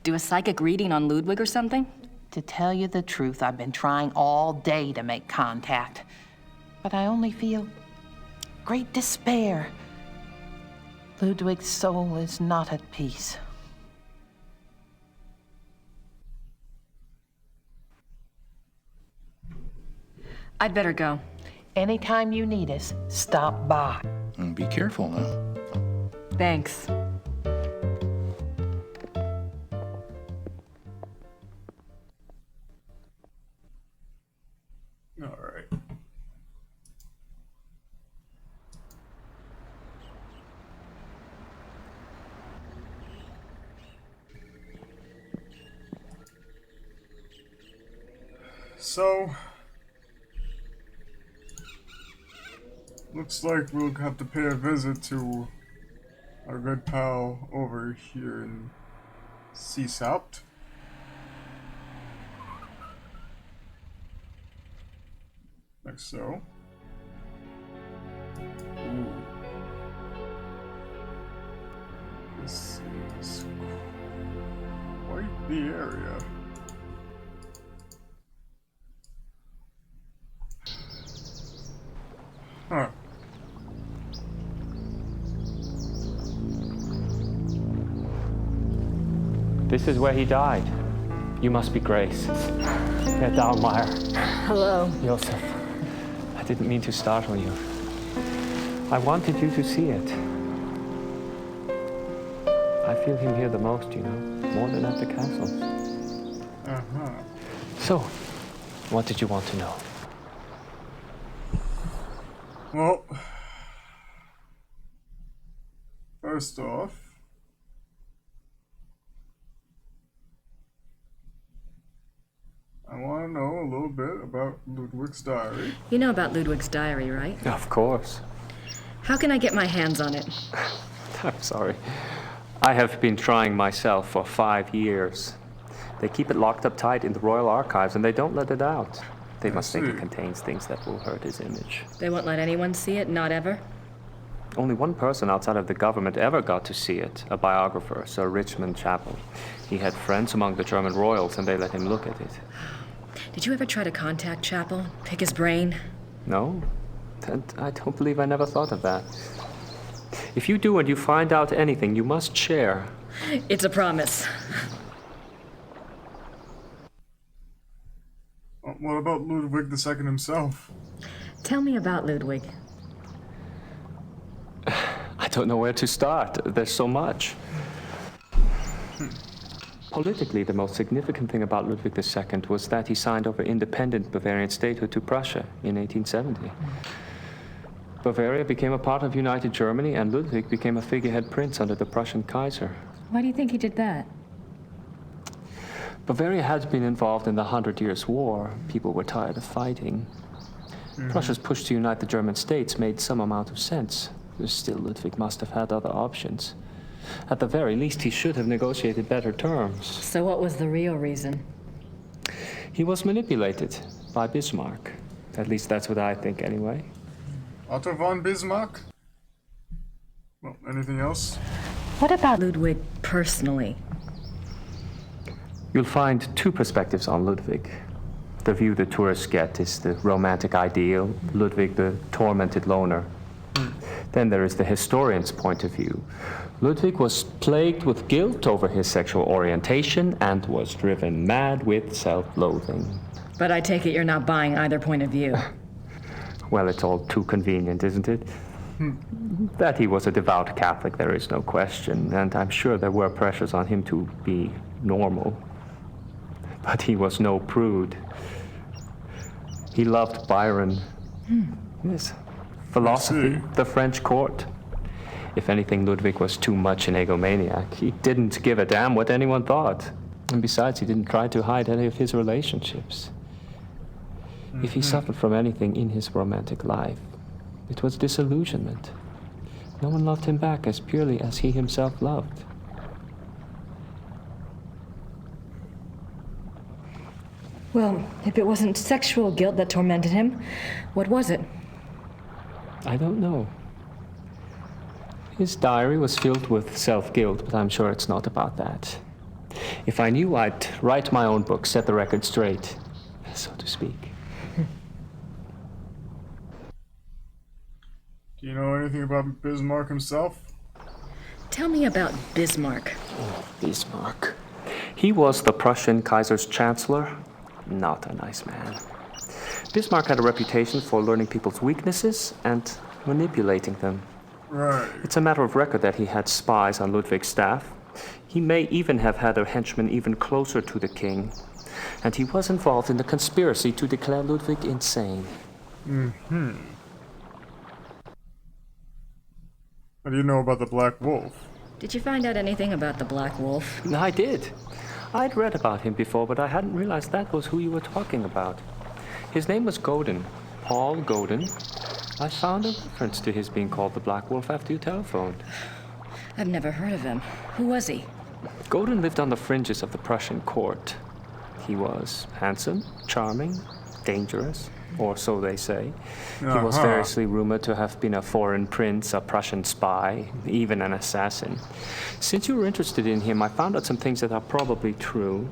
do a psychic reading on Ludwig or something?
To tell you the truth, I've been trying all day to make contact, but I only feel great despair. Ludwig's soul is not at peace.
I'd better go.
Anytime you need us, stop by.
And be careful now.
Thanks.
All right. So, looks like we'll have to pay a visit to our good pal over here in Seasouth. Like so. Ooh. This is quite the area. Huh.
This is where he died. You must be Grace. Herr Dahlmeier.
Hello.
Josef. I didn't mean to startle you. I wanted you to see it. I feel him here the most, more than at the castle.
Uh-huh.
So, What did you want to know?
Well, first off, I want to know a little bit about Ludwig's diary.
You know about Ludwig's diary, right?
Of course.
How can I get my hands on it?
I'm sorry. I have been trying myself for 5 years. They keep it locked up tight in the Royal Archives and they don't let it out. They must think it contains things that will hurt his image.
They won't let anyone see it, not ever?
Only one person outside of the government ever got to see it, a biographer, Sir Richmond Chapel. He had friends among the German royals and they let him look at it.
Did you ever try to contact Chapel? Pick his brain?
No, and I don't believe I never thought of that. If you do and you find out anything, you must share.
It's a promise.
What about Ludwig II himself?
Tell me about Ludwig.
I don't know where to start. There's so much. Politically, the most significant thing about Ludwig II was that he signed over independent Bavarian statehood to Prussia in 1870. Bavaria became a part of United Germany, and Ludwig became a figurehead prince under the Prussian Kaiser.
Why do you think he did that?
Bavaria had been involved in the 100 Years' War. People were tired of fighting. Prussia's push to unite the German states made some amount of sense. Still, Ludwig must have had other options. At the very least, he should have negotiated better terms.
So what was the real reason?
He was manipulated by Bismarck. At least that's what I think, anyway.
Otto von Bismarck? Well, anything else?
What about Ludwig personally?
You'll find two perspectives on Ludwig. The view the tourists get is the romantic ideal, Ludwig the tormented loner. Then there is the historian's point of view. Ludwig was plagued with guilt over his sexual orientation and was driven mad with self-loathing.
But I take it you're not buying either point of view.
Well, it's all too convenient, isn't it? That he was a devout Catholic, there is no question, and I'm sure there were pressures on him to be normal. But he was no prude. He loved Byron. Yes. Philosophy, the French court. If anything, Ludwig was too much an egomaniac. He didn't give a damn what anyone thought. And besides, he didn't try to hide any of his relationships. If he suffered from anything in his romantic life, it was disillusionment. No one loved him back as purely as he himself loved.
Well, if it wasn't sexual guilt that tormented him, what was it?
I don't know. His diary was filled with self-guilt, but I'm sure it's not about that. If I knew, I'd write my own book, set the record straight, so to speak.
Do you know anything about Bismarck himself?
Tell me about Bismarck.
Bismarck. He was the Prussian Kaiser's chancellor. Not a nice man. Bismarck had a reputation for learning people's weaknesses and manipulating them.
Right.
It's a matter of record that he had spies on Ludwig's staff. He may even have had a henchman even closer to the king. And he was involved in the conspiracy to declare Ludwig insane.
What do you know about the Black Wolf?
Did you find out anything about the Black Wolf?
I did. I'd read about him before, but I hadn't realized that was who you were talking about. His name was Godin, Paul Godin. I found a reference to his being called the Black Wolf after you telephoned.
I've never heard of him. Who was he?
Godin lived on the fringes of the Prussian court. He was handsome, charming, dangerous, or so they say. He was variously rumored to have been a foreign prince, a Prussian spy, even an assassin. Since you were interested in him, I found out some things that are probably true.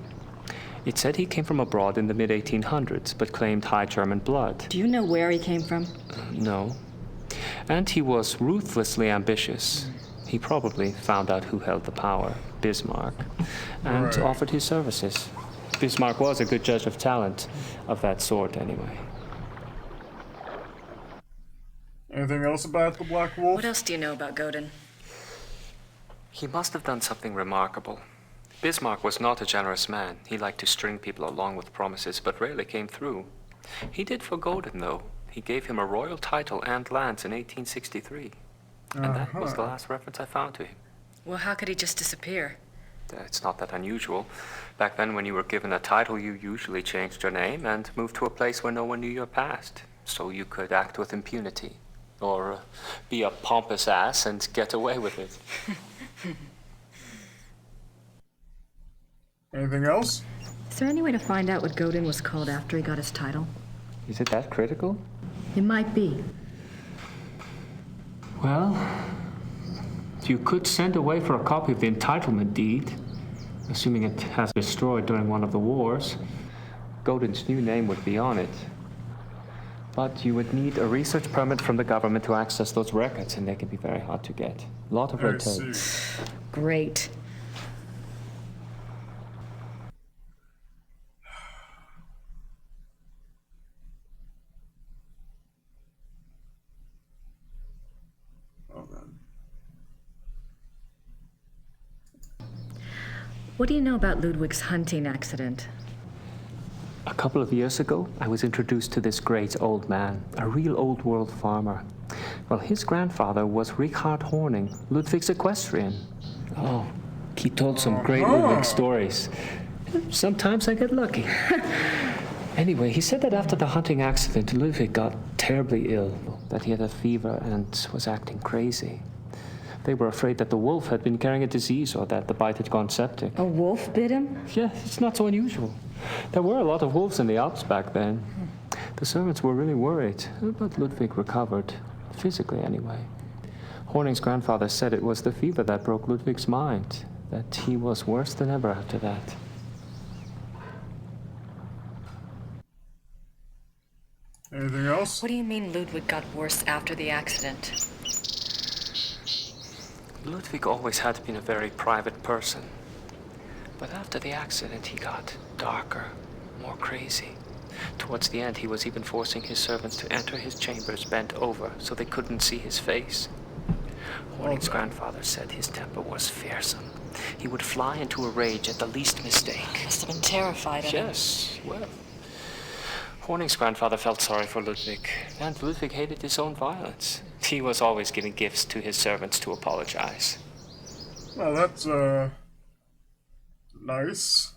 It said he came from abroad in the mid-1800s, but claimed high German blood.
Do you know where he came from?
No. And he was ruthlessly ambitious. He probably found out who held the power, Bismarck, and offered his services. Bismarck was a good judge of talent, of that sort anyway.
Anything else about the Black Wolf?
What else do you know about Godin?
He must have done something remarkable.
Bismarck was not a generous man. He liked to string people along with promises, but rarely came through. He did for Godin, though. He gave him a royal title and lands in 1863. And that was the last reference I found to him.
Well, how could he just disappear?
It's not that unusual. Back then, when you were given a title, you usually changed your name and moved to a place where no one knew your past, so you could act with impunity. Or be a pompous ass and get away with it.
Anything else?
Is there any way to find out what Godin was called after he got his title?
Is it that critical?
It might be.
Well, you could send away for a copy of the entitlement deed, assuming it has been destroyed during one of the wars. Godin's new name would be on it. But you would need a research permit from the government to access those records, and they can be very hard to get. A lot of red tape.
Great. What do you know about Ludwig's hunting accident?
A couple of years ago, I was introduced to this great old man, a real old world farmer. Well, his grandfather was Richard Horning, Ludwig's equestrian. Oh, he told some great Ludwig stories. Sometimes I get lucky. Anyway, he said that after the hunting accident, Ludwig got terribly ill, that he had a fever and was acting crazy. They were afraid that the wolf had been carrying a disease or that the bite had gone septic.
A wolf bit him?
Yeah, it's not so unusual. There were a lot of wolves in the Alps back then. The servants were really worried, but Ludwig recovered, physically anyway. Horning's grandfather said it was the fever that broke Ludwig's mind, that he was worse than ever after that.
Anything else?
What do you mean Ludwig got worse after the accident?
Ludwig always had been a very private person. But after the accident, he got darker, more crazy. Towards the end, he was even forcing his servants to enter his chambers bent over so they couldn't see his face. Horning's grandfather said his temper was fearsome. He would fly into a rage at the least mistake.
Must have been terrified of him.
Yes, well. Horning's grandfather felt sorry for Ludwig, and Ludwig hated his own violence. He was always giving gifts to his servants to apologize.
Well, that's, nice.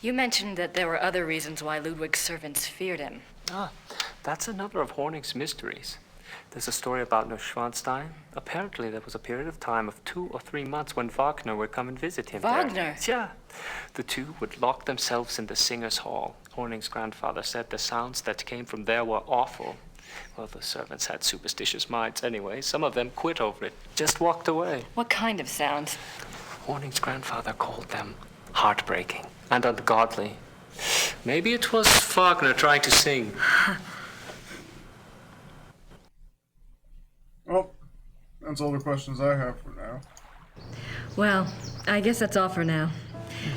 You mentioned that there were other reasons why Ludwig's servants feared him.
Ah, that's another of Horning's mysteries. There's a story about Neuschwanstein. Apparently there was a period of time of 2 or 3 months when Wagner would come and visit him
Wagner?
there. Yeah. The two would lock themselves in the singer's hall. Horning's grandfather said the sounds that came from there were awful. Well, the servants had superstitious minds anyway. Some of them quit over it, just walked away.
What kind of sounds?
Horning's grandfather called them heartbreaking and ungodly. Maybe it was Wagner trying to sing.
Well, that's all the questions I have for now.
Well, I guess that's all for now.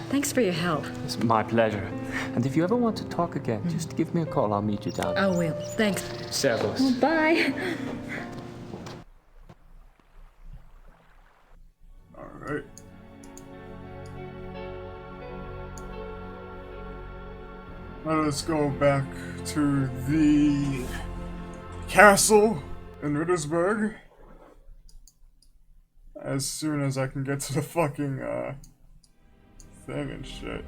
Thanks for your help.
It's my pleasure. And if you ever want to talk again, just give me a call. I'll meet you down there.
I will. Thanks.
Servus.
Well, bye.
Alright. Let us go back to the castle in Rittersburg as soon as I can get to the fucking thing and shit.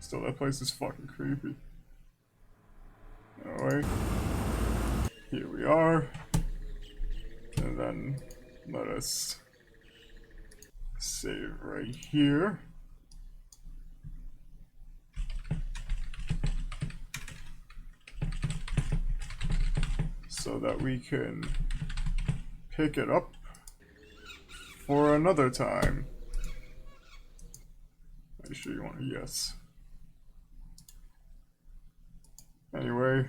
Still, that place is fucking creepy. Anyway, here we are, and then let us save right here. So that we can pick it up for another time. Are you sure you want a yes? Anyway,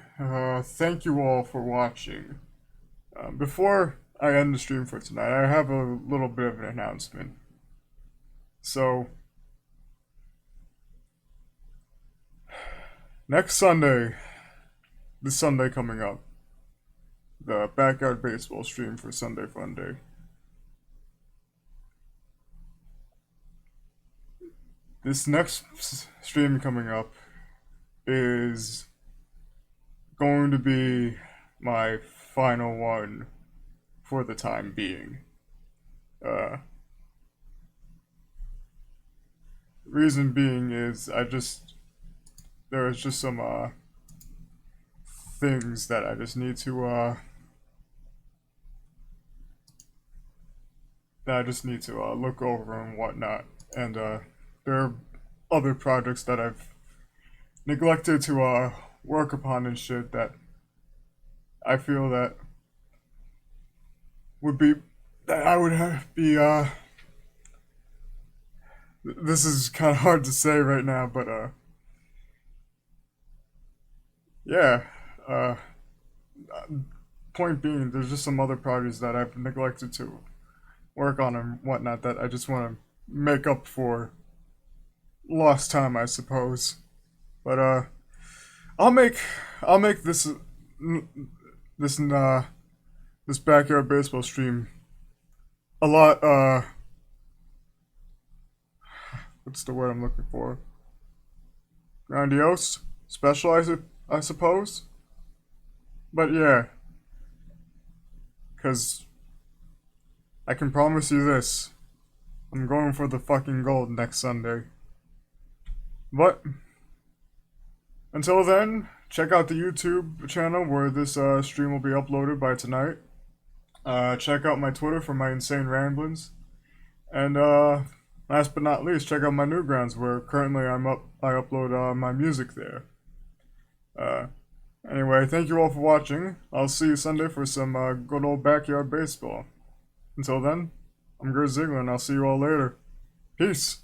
thank you all for watching. Before I end the stream for tonight, I have a little bit of an announcement. So, next Sunday, this Sunday coming up, the Backyard Baseball stream for Sunday Fun Day. this next stream coming up is going to be my final one for the time being. Reason being is there is just some things that I just need to look over and whatnot, and there are other projects that I've neglected to work upon and shit that I feel that I would be this is kind of hard to say right now, but yeah, point being, there's just some other projects that I've neglected to work on and whatnot that I just want to make up for lost time, I suppose. But I'll make this backyard baseball stream a lot what's the word I'm looking for? Grandiose? Special, I suppose? But yeah. Because I can promise you this. I'm going for the fucking gold next Sunday. But until then, check out the YouTube channel where this stream will be uploaded by tonight. Check out my Twitter for my insane ramblings. And last but not least, check out my Newgrounds where currently I upload my music there. Anyway, thank you all for watching. I'll see you Sunday for some good old backyard baseball. Until then, I'm Gert Ziegler and I'll see you all later. Peace.